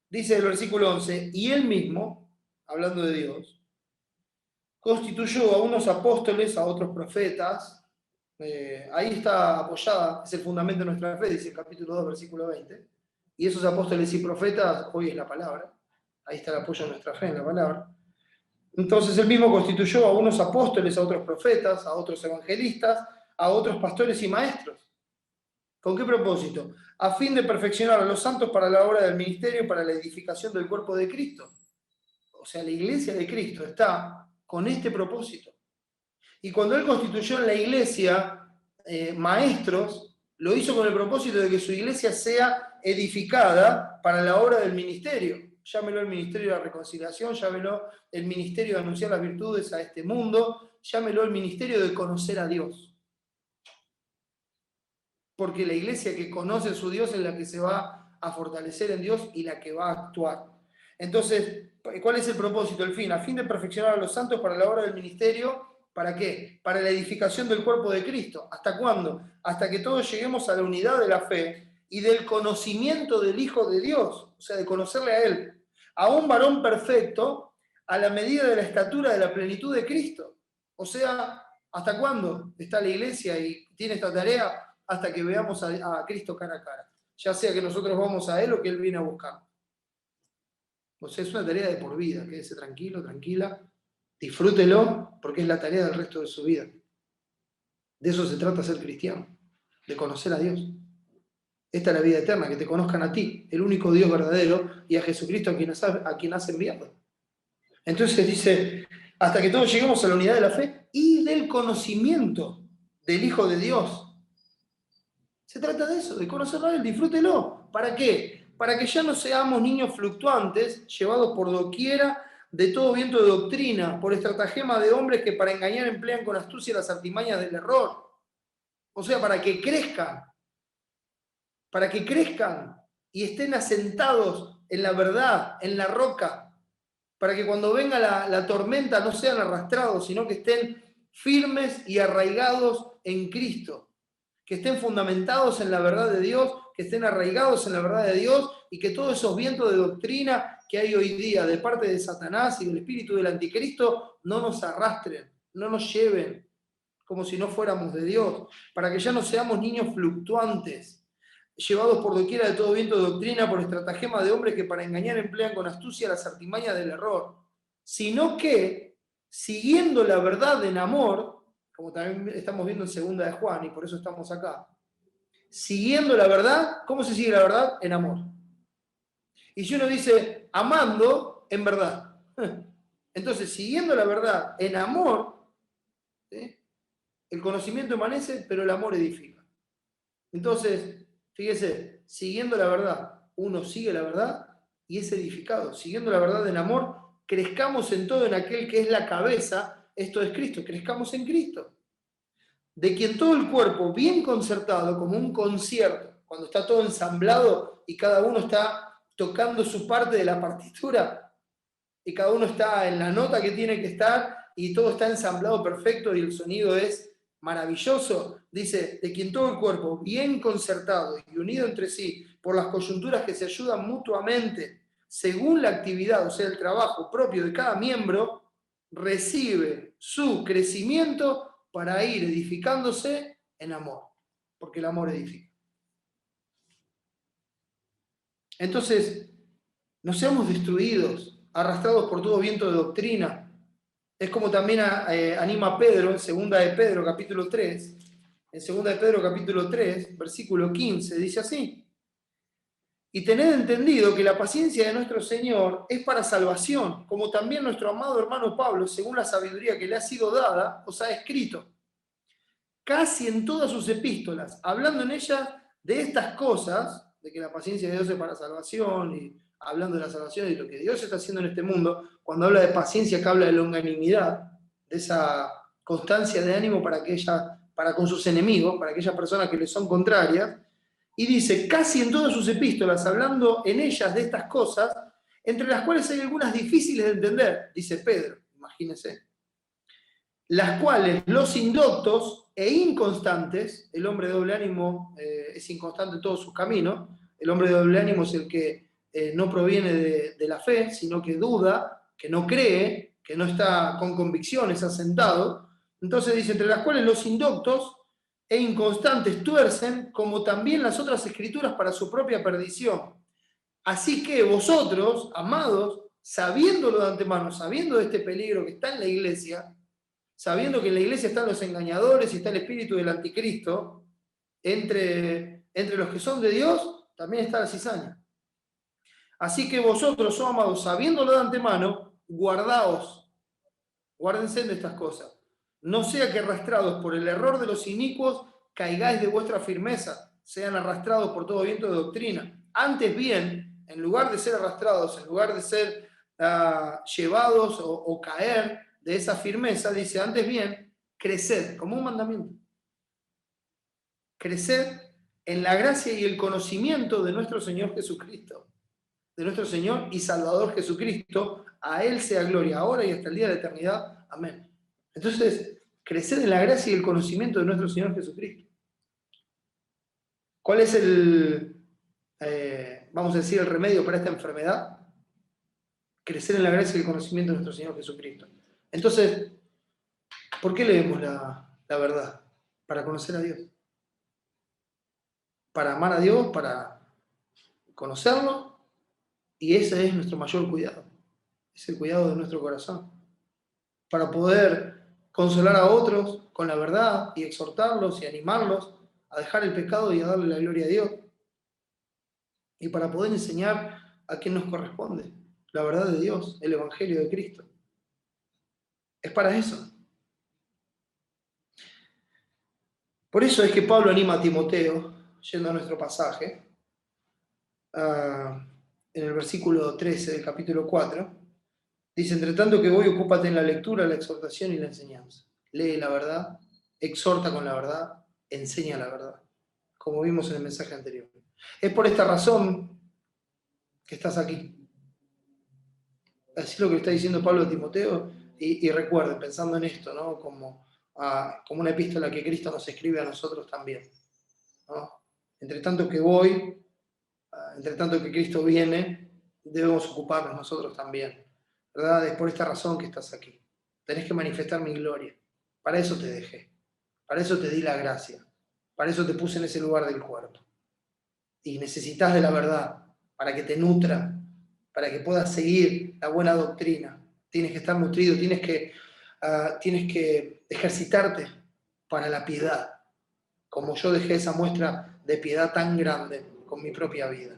dice el versículo 11, y él mismo, hablando de Dios, constituyó a unos apóstoles, a otros profetas, ahí está apoyada, es el fundamento de nuestra fe, dice el capítulo 2, versículo 20, y esos apóstoles y profetas, hoy es la palabra, ahí está el apoyo de nuestra fe en la palabra. Entonces él mismo constituyó a unos apóstoles, a otros profetas, a otros evangelistas, a otros pastores y maestros. ¿Con qué propósito? A fin de perfeccionar a los santos para la obra del ministerio, para la edificación del cuerpo de Cristo. O sea, la iglesia de Cristo está con este propósito. Y cuando él constituyó en la iglesia maestros, lo hizo con el propósito de que su iglesia sea edificada para la obra del ministerio. Llámelo el ministerio de la reconciliación, llámelo el ministerio de anunciar las virtudes a este mundo, llámelo el ministerio de conocer a Dios. Porque la iglesia que conoce a su Dios es la que se va a fortalecer en Dios y la que va a actuar. Entonces, ¿cuál es el propósito, el fin? A fin de perfeccionar a los santos para la obra del ministerio. ¿Para qué? Para la edificación del cuerpo de Cristo. ¿Hasta cuándo? Hasta que todos lleguemos a la unidad de la fe y del conocimiento del Hijo de Dios, o sea, de conocerle a Él, a un varón perfecto, a la medida de la estatura de la plenitud de Cristo. O sea, ¿hasta cuándo está la iglesia y tiene esta tarea? Hasta que veamos a Cristo cara a cara. Ya sea que nosotros vamos a Él o que Él viene a buscar. O sea, es una tarea de por vida. Quédese tranquilo, tranquila. Disfrútelo porque es la tarea del resto de su vida. De eso se trata ser cristiano, de conocer a Dios. Esta es la vida eterna, que te conozcan a ti, el único Dios verdadero, y a Jesucristo a quien has enviado. Entonces dice, hasta que todos lleguemos a la unidad de la fe y del conocimiento del Hijo de Dios. Se trata de eso, de conocerlo a Él, disfrútelo. ¿Para qué? Para que ya no seamos niños fluctuantes, llevados por doquiera de todo viento de doctrina, por estratagema de hombres que para engañar emplean con astucia las artimañas del error. O sea, para que crezcan y estén asentados en la verdad, en la roca, para que cuando venga la tormenta no sean arrastrados, sino que estén firmes y arraigados en Cristo, que estén fundamentados en la verdad de Dios, que estén arraigados en la verdad de Dios y que todos esos vientos de doctrina que hay hoy día de parte de Satanás y del espíritu del anticristo no nos arrastren, no nos lleven como si no fuéramos de Dios, para que ya no seamos niños fluctuantes, llevados por doquiera de todo viento de doctrina, por estratagema de hombres que para engañar emplean con astucia las artimañas del error, sino que, siguiendo la verdad en amor, como también estamos viendo en 2 de Juan, y por eso estamos acá, siguiendo la verdad. ¿Cómo se sigue la verdad? En amor. Y si uno dice amando, en verdad. Entonces, siguiendo la verdad en amor, ¿sí? El conocimiento emanece, pero el amor edifica. Entonces, fíjese, siguiendo la verdad, uno sigue la verdad y es edificado. Siguiendo la verdad en amor, crezcamos en todo en aquel que es la cabeza, esto es Cristo, crezcamos en Cristo. De quien todo el cuerpo, bien concertado, como un concierto, cuando está todo ensamblado y cada uno está tocando su parte de la partitura, y cada uno está en la nota que tiene que estar, y todo está ensamblado perfecto y el sonido es maravilloso. Dice, de quien todo el cuerpo, bien concertado y unido entre sí por las coyunturas que se ayudan mutuamente, según la actividad, o sea, el trabajo propio de cada miembro, recibe su crecimiento para ir edificándose en amor, porque el amor edifica. Entonces, no seamos destruidos, arrastrados por todo viento de doctrina. Es como también anima Pedro en 2 de Pedro capítulo 3. En 2 de Pedro capítulo 3, versículo 15, dice así: y tened entendido que la paciencia de nuestro Señor es para salvación, como también nuestro amado hermano Pablo, según la sabiduría que le ha sido dada, os ha escrito casi en todas sus epístolas, hablando en ellas de estas cosas, de que la paciencia de Dios es para salvación, y hablando de la salvación y lo que Dios está haciendo en este mundo. Cuando habla de paciencia, que habla de longanimidad, de esa constancia de ánimo para con sus enemigos, para aquellas personas que les son contrarias, y dice, casi en todas sus epístolas, hablando en ellas de estas cosas, entre las cuales hay algunas difíciles de entender, dice Pedro, imagínense, las cuales los indoctos e inconstantes, el hombre de doble ánimo es inconstante en todos sus caminos, el hombre de doble ánimo es el que no proviene de la fe, sino que duda, que no cree, que no está con convicciones asentado. Entonces dice, entre las cuales los indoctos e inconstantes tuercen, como también las otras escrituras para su propia perdición. Así que vosotros, amados, sabiéndolo de antemano, sabiendo de este peligro que está en la iglesia, sabiendo que en la iglesia están los engañadores y está el espíritu del anticristo, entre los que son de Dios también está la cizaña. Así que vosotros, oh amados, sabiéndolo de antemano, guárdense de estas cosas. No sea que arrastrados por el error de los inicuos caigáis de vuestra firmeza, sean arrastrados por todo viento de doctrina. Antes bien, en lugar de ser arrastrados, en lugar de ser llevados o caer de esa firmeza, dice, antes bien, creced, como un mandamiento. Creced en la gracia y el conocimiento de nuestro Señor Jesucristo, de nuestro Señor y Salvador Jesucristo. A Él sea gloria ahora y hasta el día de la eternidad. Amén. Entonces, creced en la gracia y el conocimiento de nuestro Señor Jesucristo. ¿Cuál es vamos a decir, el remedio para esta enfermedad? Crecer en la gracia y el conocimiento de nuestro Señor Jesucristo. Entonces, ¿por qué leemos la verdad? Para conocer a Dios. Para amar a Dios, para conocerlo, y ese es nuestro mayor cuidado. Es el cuidado de nuestro corazón. Para poder consolar a otros con la verdad y exhortarlos y animarlos a dejar el pecado y a darle la gloria a Dios. Y para poder enseñar a quien nos corresponde, la verdad de Dios, el Evangelio de Cristo. Es para eso. Por eso es que Pablo anima a Timoteo, yendo a nuestro pasaje, en el versículo 13 del capítulo 4, dice, entre tanto que voy, ocúpate en la lectura, la exhortación y la enseñanza. Lee la verdad, exhorta con la verdad, enseña la verdad, como vimos en el mensaje anterior. Es por esta razón que estás aquí. Así es lo que está diciendo Pablo a Timoteo, y recuerden, pensando en esto, ¿no? Como una epístola que Cristo nos escribe a nosotros también, ¿no? Entre tanto que voy, entre tanto que Cristo viene, debemos ocuparnos nosotros también, ¿verdad? Es por esta razón que estás aquí. Tenés que manifestar mi gloria. Para eso te dejé. Para eso te di la gracia. Para eso te puse en ese lugar del cuerpo. Y necesitas de la verdad, para que te nutra, para que puedas seguir la buena doctrina. Tienes que estar nutrido, tienes que ejercitarte para la piedad. Como yo dejé esa muestra de piedad tan grande con mi propia vida,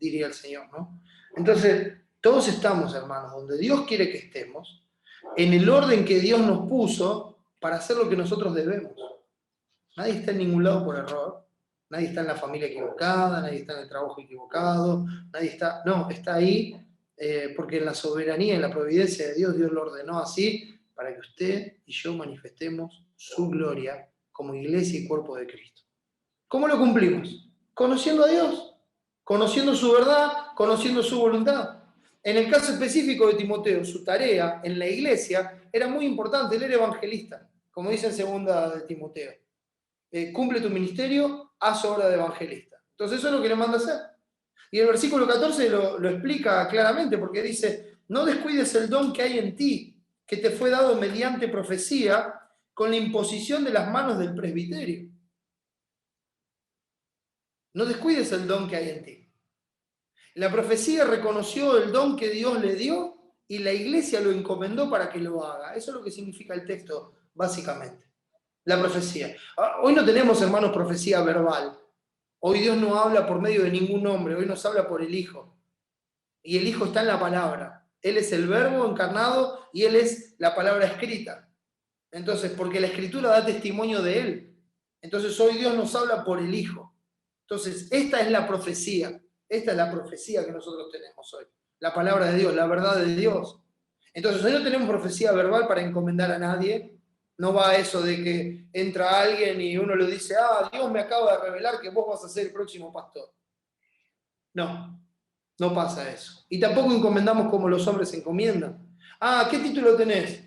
diría el Señor, ¿no? Entonces, todos estamos, hermanos, donde Dios quiere que estemos, en el orden que Dios nos puso para hacer lo que nosotros debemos. Nadie está en ningún lado por error, nadie está en la familia equivocada, nadie está en el trabajo equivocado, nadie está, no, está ahí porque en la soberanía, en la providencia de Dios, Dios lo ordenó así para que usted y yo manifestemos su gloria como iglesia y cuerpo de Cristo. ¿Cómo lo cumplimos? Conociendo a Dios, conociendo su verdad, conociendo su voluntad. En el caso específico de Timoteo, su tarea en la iglesia era muy importante, él era evangelista, como dice en segunda de Timoteo. Cumple tu ministerio, haz obra de evangelista. Entonces eso es lo que le manda hacer. Y el versículo 14 lo explica claramente porque dice, no descuides el don que hay en ti, que te fue dado mediante profecía con la imposición de las manos del presbiterio. No descuides el don que hay en ti. La profecía reconoció el don que Dios le dio y la iglesia lo encomendó para que lo haga. Eso es lo que significa el texto, básicamente. La profecía. Hoy no tenemos, hermanos, profecía verbal. Hoy Dios no habla por medio de ningún hombre, hoy nos habla por el Hijo. Y el Hijo está en la palabra. Él es el verbo encarnado y Él es la palabra escrita. Entonces, porque la escritura da testimonio de Él. Entonces hoy Dios nos habla por el Hijo. Entonces, esta es la profecía. Esta es la profecía que nosotros tenemos hoy. La palabra de Dios, la verdad de Dios. Entonces, hoy no tenemos profecía verbal para encomendar a nadie. No va eso de que entra alguien y uno le dice, Dios me acaba de revelar que vos vas a ser el próximo pastor. No, no pasa eso. Y tampoco encomendamos como los hombres encomiendan. ¿Qué título tenés?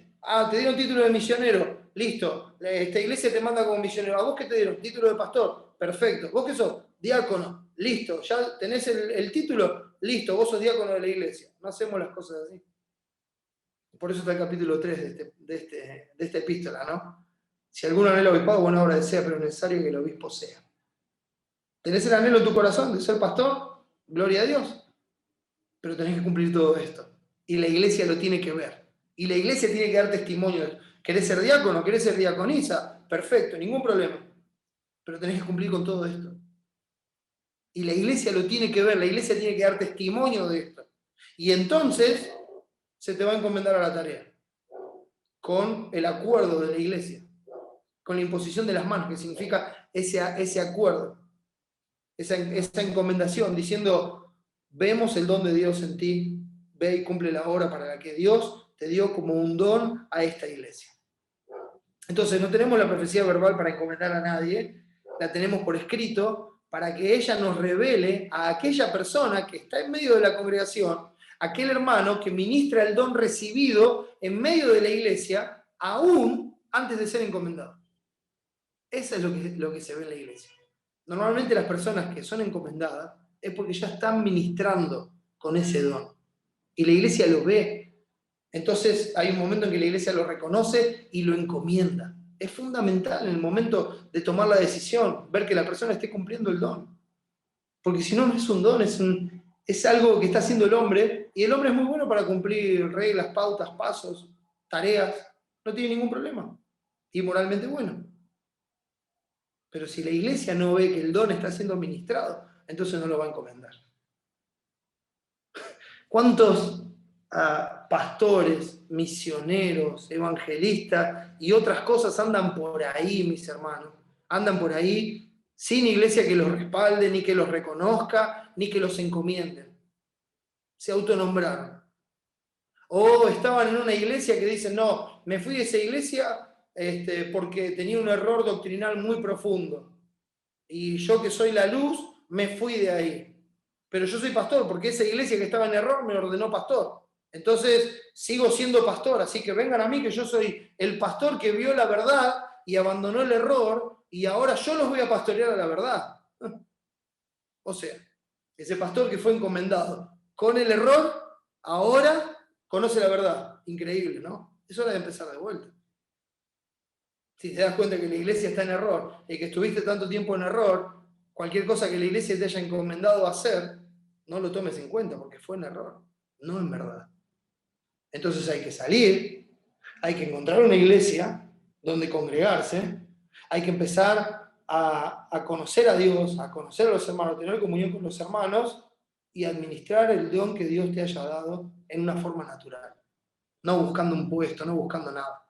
Te dieron título de misionero. Listo. Esta iglesia te manda como misionero. ¿A vos qué te dieron? Título de pastor. Perfecto. ¿Vos qué sos? Diácono. Listo. ¿Ya tenés el título? Listo. Vos sos diácono de la iglesia. No hacemos las cosas así. Por eso está el capítulo 3 de esta epístola, ¿no? Si alguno anhela obispado, buena obra desea, pero es necesario que el obispo sea. ¿Tenés el anhelo en tu corazón de ser pastor? Gloria a Dios. Pero tenés que cumplir todo esto. Y la iglesia lo tiene que ver. Y la iglesia tiene que dar testimonio. ¿Querés ser diácono? ¿Querés ser diaconisa? Perfecto, ningún problema. Pero tenés que cumplir con todo esto. Y la iglesia lo tiene que ver, la iglesia tiene que dar testimonio de esto. Y entonces se te va a encomendar a la tarea. Con el acuerdo de la iglesia. Con la imposición de las manos, que significa ese acuerdo. Esa encomendación, diciendo, vemos el don de Dios en ti, ve y cumple la obra para la que Dios te dio como un don a esta iglesia. Entonces no tenemos la profecía verbal para encomendar a nadie, la tenemos por escrito para que ella nos revele a aquella persona que está en medio de la congregación, aquel hermano que ministra el don recibido en medio de la iglesia, aún antes de ser encomendado. Eso es lo que se ve en la iglesia. Normalmente las personas que son encomendadas es porque ya están ministrando con ese don. Y la iglesia lo ve. Entonces hay un momento en que la iglesia lo reconoce y lo encomienda. Es fundamental en el momento de tomar la decisión, ver que la persona esté cumpliendo el don. Porque si no, no es un don, es algo que está haciendo el hombre. Y el hombre es muy bueno para cumplir reglas, pautas, pasos, tareas. No tiene ningún problema. Y moralmente bueno. Pero si la iglesia no ve que el don está siendo ministrado, entonces no lo va a encomendar. ¿Cuántos pastores, misioneros, evangelistas y otras cosas andan por ahí, mis hermanos? Andan por ahí sin iglesia que los respalde, ni que los reconozca, ni que los encomienden. Se autonombraron. O estaban en una iglesia que dicen, no, me fui de esa iglesia porque tenía un error doctrinal muy profundo. Y yo que soy la luz, me fui de ahí. Pero yo soy pastor, porque esa iglesia que estaba en error me ordenó pastor. Entonces, sigo siendo pastor, así que vengan a mí que yo soy el pastor que vio la verdad y abandonó el error, y ahora yo los voy a pastorear a la verdad. O sea, ese pastor que fue encomendado con el error, ahora conoce la verdad. Increíble, ¿no? Es hora de empezar de vuelta. Si te das cuenta que la iglesia está en error y que estuviste tanto tiempo en error, cualquier cosa que la iglesia te haya encomendado a hacer, no lo tomes en cuenta porque fue en error, no en verdad. Entonces hay que salir, hay que encontrar una iglesia donde congregarse, hay que empezar a conocer a Dios, a conocer a los hermanos, tener comunión con los hermanos y administrar el don que Dios te haya dado en una forma natural. No buscando un puesto, no buscando nada,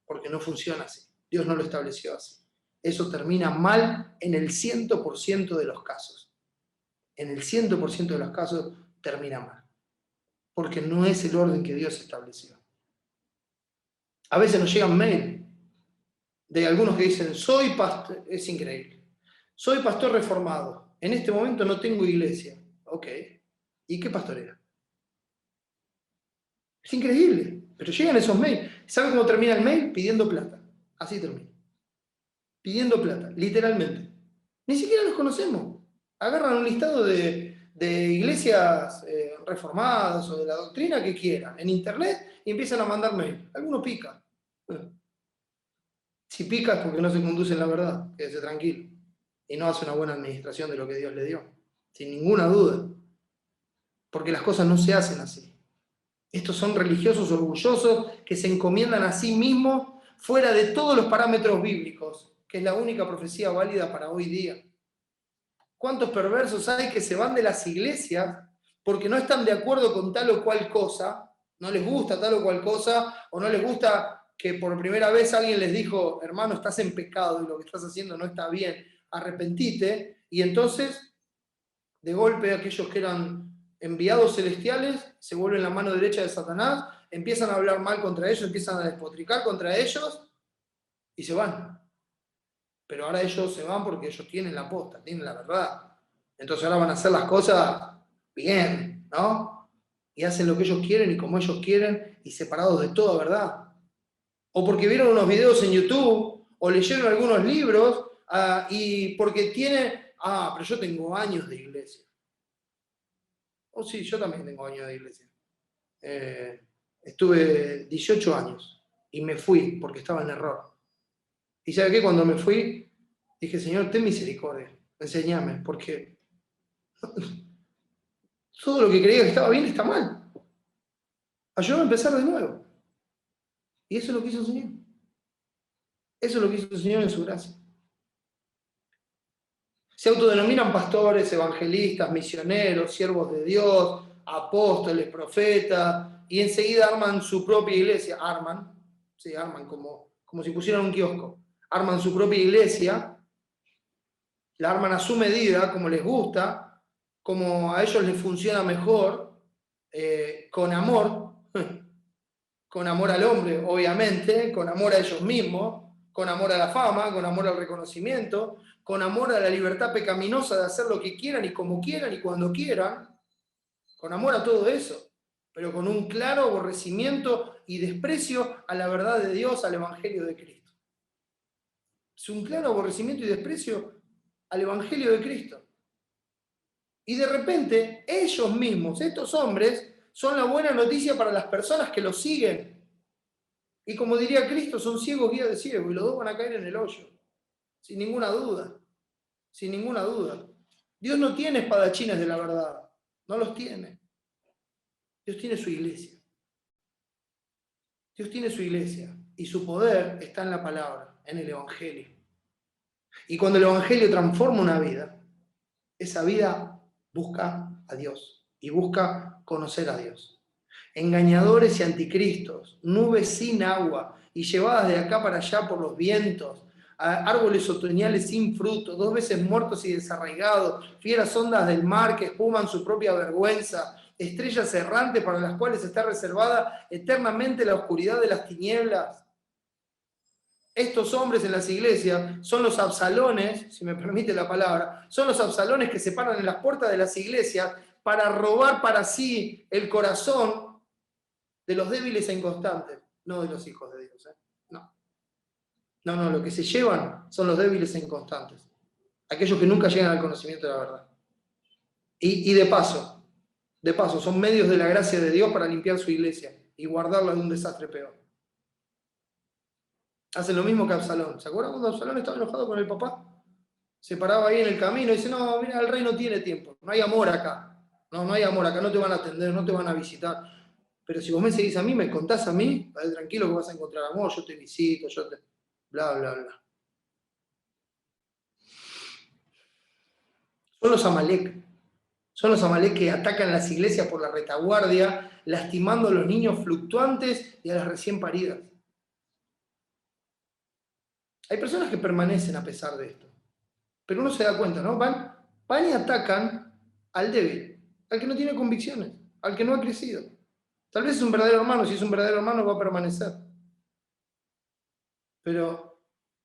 porque no funciona así. Dios no lo estableció así. Eso termina mal en el 100% de los casos. En el 100% de los casos termina mal, porque no es el orden que Dios estableció. A veces nos llegan mail de algunos que dicen, soy pastor, es increíble, soy pastor reformado, en este momento no tengo iglesia. Ok, ¿y qué pastor era? Es increíble, pero llegan esos mails. ¿Sabe cómo termina el mail? Pidiendo plata. Así termina. Pidiendo plata, literalmente. Ni siquiera los conocemos. Agarran un listado de iglesias reformadas o de la doctrina que quieran en internet y empiezan a mandar mail. Alguno pica. Si pica es porque no se conduce en la verdad, quédese tranquilo. Y no hace una buena administración de lo que Dios le dio. Sin ninguna duda. Porque las cosas no se hacen así. Estos son religiosos orgullosos que se encomiendan a sí mismos fuera de todos los parámetros bíblicos, que es la única profecía válida para hoy día. ¿Cuántos perversos hay que se van de las iglesias porque no están de acuerdo con tal o cual cosa, no les gusta tal o cual cosa, o no les gusta que por primera vez alguien les dijo, hermano, estás en pecado y lo que estás haciendo no está bien, arrepentite, y entonces, de golpe, aquellos que eran enviados celestiales se vuelven la mano derecha de Satanás, empiezan a hablar mal contra ellos, empiezan a despotricar contra ellos y se van. Pero ahora ellos se van porque ellos tienen la posta, tienen la verdad. Entonces ahora van a hacer las cosas bien, ¿no? Y hacen lo que ellos quieren y como ellos quieren y separados de toda verdad. O porque vieron unos videos en YouTube o leyeron algunos libros y porque tienen, pero yo tengo años de iglesia. Oh, sí, yo también tengo años de iglesia. Estuve 18 años y me fui porque estaba en error. ¿Y sabe qué? Cuando me fui, dije, Señor, ten misericordia, enséñame, porque todo lo que creía que estaba bien está mal. Ayúdame a empezar de nuevo. Y eso es lo que hizo el Señor. Eso es lo que hizo el Señor en su gracia. Se autodenominan pastores, evangelistas, misioneros, siervos de Dios, apóstoles, profetas, y enseguida arman su propia iglesia. Arman como si pusieran un kiosco. Arman su propia iglesia, la arman a su medida, como les gusta, como a ellos les funciona mejor, con amor al hombre, obviamente, con amor a ellos mismos, con amor a la fama, con amor al reconocimiento, con amor a la libertad pecaminosa de hacer lo que quieran y como quieran y cuando quieran, con amor a todo eso, pero con un claro aborrecimiento y desprecio a la verdad de Dios, al Evangelio de Cristo. Es un claro aborrecimiento y desprecio al Evangelio de Cristo. Y de repente, ellos mismos, estos hombres, son la buena noticia para las personas que los siguen. Y como diría Cristo, son ciegos guías de ciegos y los dos van a caer en el hoyo. Sin ninguna duda. Sin ninguna duda. Dios no tiene espadachines de la verdad. No los tiene. Dios tiene su iglesia. Dios tiene su iglesia. Y su poder está en la palabra, en el Evangelio. Y cuando el Evangelio transforma una vida, esa vida busca a Dios y busca conocer a Dios. Engañadores y anticristos, nubes sin agua y llevadas de acá para allá por los vientos, árboles otoñales sin fruto, 2 veces muertos y desarraigados, fieras ondas del mar que espuman su propia vergüenza, estrellas errantes para las cuales está reservada eternamente la oscuridad de las tinieblas. Estos hombres en las iglesias son los absalones, si me permite la palabra, son los absalones que se paran en las puertas de las iglesias para robar para sí el corazón de los débiles e inconstantes, no de los hijos de Dios. No, lo que se llevan son los débiles e inconstantes, aquellos que nunca llegan al conocimiento de la verdad. Y de paso, son medios de la gracia de Dios para limpiar su iglesia y guardarla de un desastre peor. Hacen lo mismo que Absalón. ¿Se acuerdan cuando Absalón estaba enojado con el papá? Se paraba ahí en el camino y dice, no, mira, el rey no tiene tiempo, no hay amor acá. No hay amor acá, no te van a atender, no te van a visitar. Pero si vos me seguís a mí, me contás a mí, tranquilo que vas a encontrar amor, yo te visito, bla, bla, bla. Son los Amalek. Son los Amalek que atacan las iglesias por la retaguardia, lastimando a los niños fluctuantes y a las recién paridas. Hay personas que permanecen a pesar de esto. Pero uno se da cuenta, ¿no? Van y atacan al débil, al que no tiene convicciones, al que no ha crecido. Tal vez es un verdadero hermano, si es un verdadero hermano va a permanecer. Pero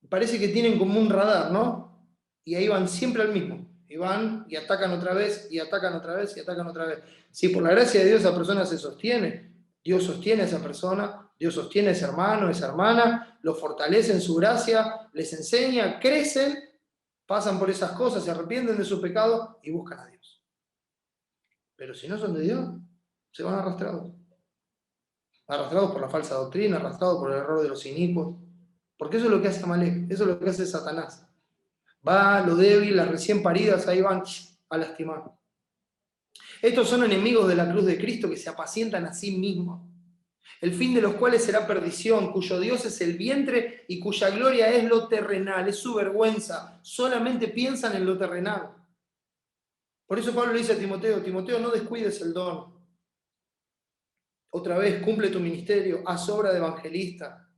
parece que tienen como un radar, ¿no? Y ahí van siempre al mismo. Y van y atacan otra vez, y atacan otra vez, y atacan otra vez. Si por la gracia de Dios esa persona se sostiene, Dios sostiene a esa persona, Dios sostiene a ese hermano, a esa hermana, lo fortalece en su gracia, les enseña, crecen, pasan por esas cosas, se arrepienten de sus pecados y buscan a Dios. Pero si no son de Dios, se van arrastrados. Arrastrados por la falsa doctrina, arrastrados por el error de los inicuos. Porque eso es lo que hace Amalek, eso es lo que hace Satanás. Va lo débil, las recién paridas, ahí van a lastimar. Estos son enemigos de la cruz de Cristo que se apacientan a sí mismos, el fin de los cuales será perdición, cuyo Dios es el vientre y cuya gloria es lo terrenal, es su vergüenza. Solamente piensan en lo terrenal. Por eso Pablo le dice a Timoteo, Timoteo, no descuides el don. Otra vez, cumple tu ministerio, haz obra de evangelista.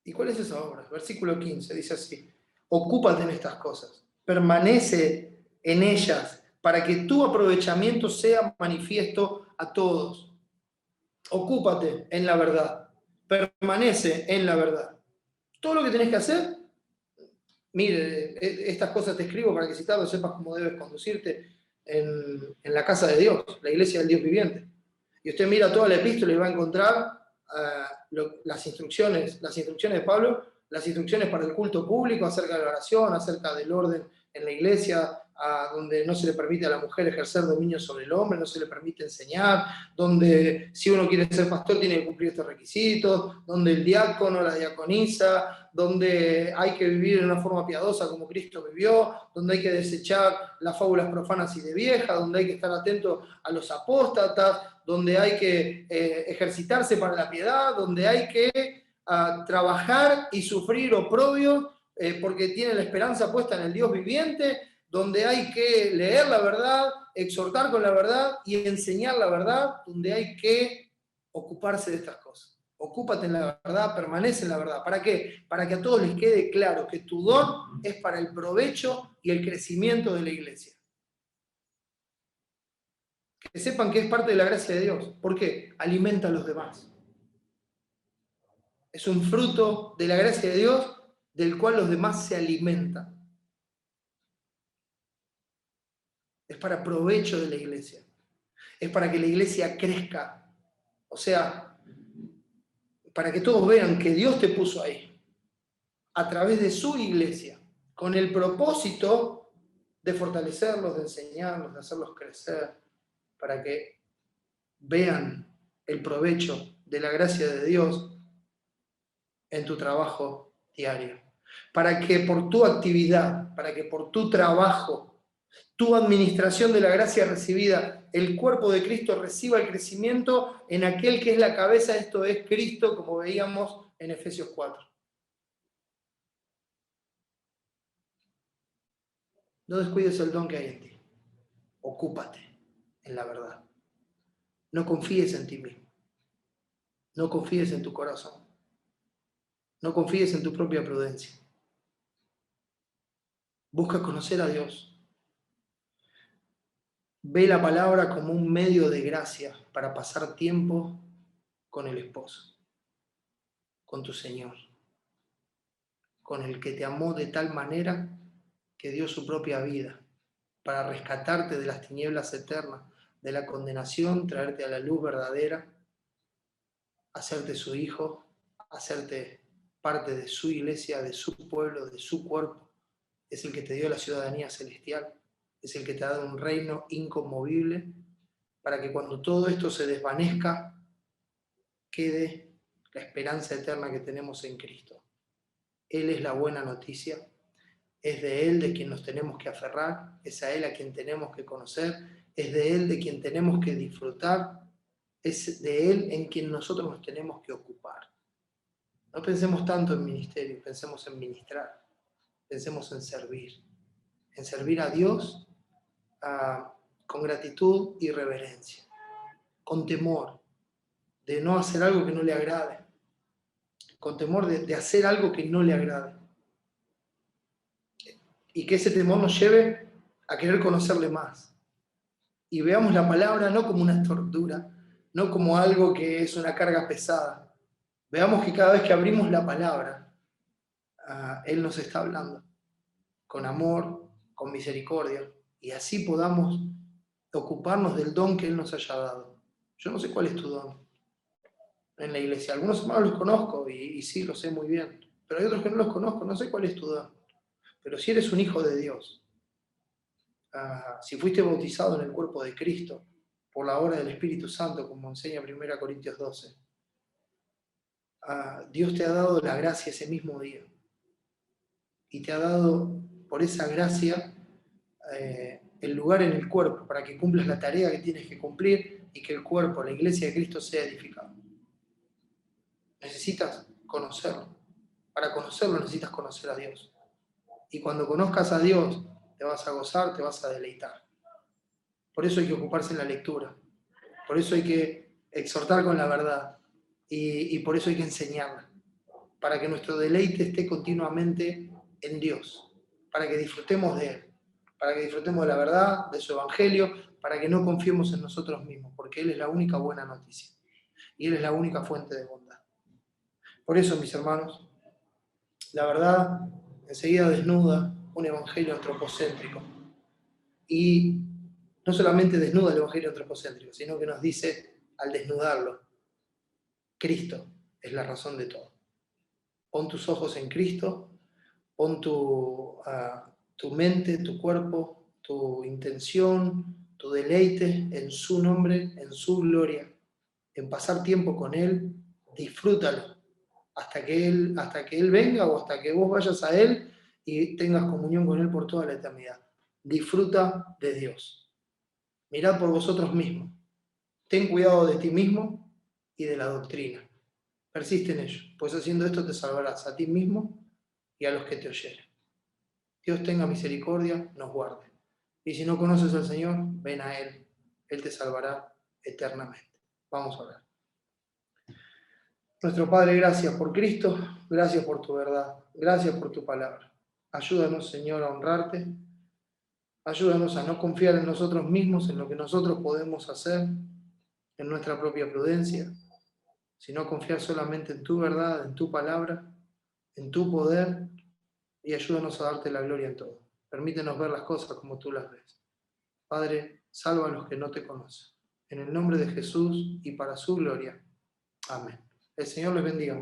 ¿Y cuál es esa obra? Versículo 15, dice así, ocúpate en estas cosas, permanece en ellas, para que tu aprovechamiento sea manifiesto a todos. Ocúpate en la verdad, permanece en la verdad. Todo lo que tenés que hacer, mire, estas cosas te escribo para que si tarde sepas cómo debes conducirte en la casa de Dios, la iglesia del Dios viviente. Y usted mira toda la epístola y va a encontrar las instrucciones de Pablo, las instrucciones para el culto público acerca de la oración, acerca del orden en la iglesia, donde no se le permite a la mujer ejercer dominio sobre el hombre, no se le permite enseñar, donde si uno quiere ser pastor tiene que cumplir estos requisitos, donde el diácono, la diaconisa, donde hay que vivir de una forma piadosa como Cristo vivió, donde hay que desechar las fábulas profanas y de vieja, donde hay que estar atento a los apóstatas, donde hay que ejercitarse para la piedad, donde hay que trabajar y sufrir oprobio porque tiene la esperanza puesta en el Dios viviente, donde hay que leer la verdad, exhortar con la verdad y enseñar la verdad, donde hay que ocuparse de estas cosas. Ocúpate en la verdad, permanece en la verdad. ¿Para qué? Para que a todos les quede claro que tu don es para el provecho y el crecimiento de la iglesia. Que sepan que es parte de la gracia de Dios. ¿Por qué? Alimenta a los demás. Es un fruto de la gracia de Dios del cual los demás se alimentan. Es para provecho de la iglesia. Es para que la iglesia crezca. O sea, para que todos vean que Dios te puso ahí, a través de su iglesia, con el propósito de fortalecerlos, de enseñarlos, de hacerlos crecer, para que vean el provecho de la gracia de Dios en tu trabajo diario. Para que por tu actividad, para que por tu trabajo, tu administración de la gracia recibida, el cuerpo de Cristo reciba el crecimiento en aquel que es la cabeza, esto es Cristo, como veíamos en Efesios 4. No descuides el don que hay en ti. Ocúpate en la verdad. No confíes en ti mismo. No confíes en tu corazón. No confíes en tu propia prudencia. Busca conocer a Dios. Ve la palabra como un medio de gracia para pasar tiempo con el esposo, con tu Señor, con el que te amó de tal manera que dio su propia vida para rescatarte de las tinieblas eternas, de la condenación, traerte a la luz verdadera, hacerte su hijo, hacerte parte de su iglesia, de su pueblo, de su cuerpo. Es el que te dio la ciudadanía celestial, es el que te ha dado un reino inconmovible para que cuando todo esto se desvanezca, quede la esperanza eterna que tenemos en Cristo. Él es la buena noticia, es de Él de quien nos tenemos que aferrar, es a Él a quien tenemos que conocer, es de Él de quien tenemos que disfrutar, es de Él en quien nosotros nos tenemos que ocupar. No pensemos tanto en ministerio, pensemos en ministrar, pensemos en servir, en servir a Dios con gratitud y reverencia, con temor de no hacer algo que no le agrade, con temor de hacer algo que no le agrade. Y que ese temor nos lleve a querer conocerle más. Y veamos la palabra no como una tortura, no como algo que es una carga pesada. Veamos que cada vez que abrimos la palabra, Él nos está hablando con amor, con misericordia, y así podamos ocuparnos del don que Él nos haya dado. Yo no sé cuál es tu don en la iglesia. Algunos hermanos los conozco y sí, los sé muy bien, pero hay otros que no los conozco, no sé cuál es tu don. Pero si eres un hijo de Dios, si fuiste bautizado en el cuerpo de Cristo por la obra del Espíritu Santo, como enseña 1 Corintios 12, Dios te ha dado la gracia ese mismo día. Y te ha dado, por esa gracia, el lugar en el cuerpo para que cumplas la tarea que tienes que cumplir y que el cuerpo, la iglesia de Cristo, sea edificado. Necesitas conocerlo. Para conocerlo necesitas conocer a Dios. Y cuando conozcas a Dios, te vas a gozar, te vas a deleitar. Por eso hay que ocuparse en la lectura. Por eso hay que exhortar con la verdad. Y por eso hay que enseñarla. Para que nuestro deleite esté continuamente en Dios. Para que disfrutemos de Él. Para que disfrutemos de la verdad, de su evangelio. Para que no confiemos en nosotros mismos. Porque Él es la única buena noticia. Y Él es la única fuente de bondad. Por eso, mis hermanos, la verdad enseguida desnuda un evangelio antropocéntrico. Y no solamente desnuda el evangelio antropocéntrico, sino que nos dice, al desnudarlo, Cristo es la razón de todo. Pon tus ojos en Cristo, pon tu mente, tu cuerpo, tu intención, tu deleite en su nombre, en su gloria, en pasar tiempo con Él, disfrútalo hasta que Él venga o hasta que vos vayas a Él y tengas comunión con Él por toda la eternidad. Disfruta de Dios. Mirad por vosotros mismos. Ten cuidado de ti mismo y de la doctrina. Persiste en ello, pues haciendo esto te salvarás a ti mismo y a los que te oyeren. Dios tenga misericordia, nos guarde. Y si no conoces al Señor, ven a Él. Él te salvará eternamente. Vamos a orar. Nuestro Padre, gracias por Cristo, gracias por tu verdad, gracias por tu palabra. Ayúdanos, Señor, a honrarte. Ayúdanos a no confiar en nosotros mismos, en lo que nosotros podemos hacer, en nuestra propia prudencia, sino confiar solamente en tu verdad, en tu palabra, en tu poder, y ayúdanos a darte la gloria en todo. Permítenos ver las cosas como tú las ves. Padre, salva a los que no te conocen. En el nombre de Jesús y para su gloria. Amén. El Señor les bendiga.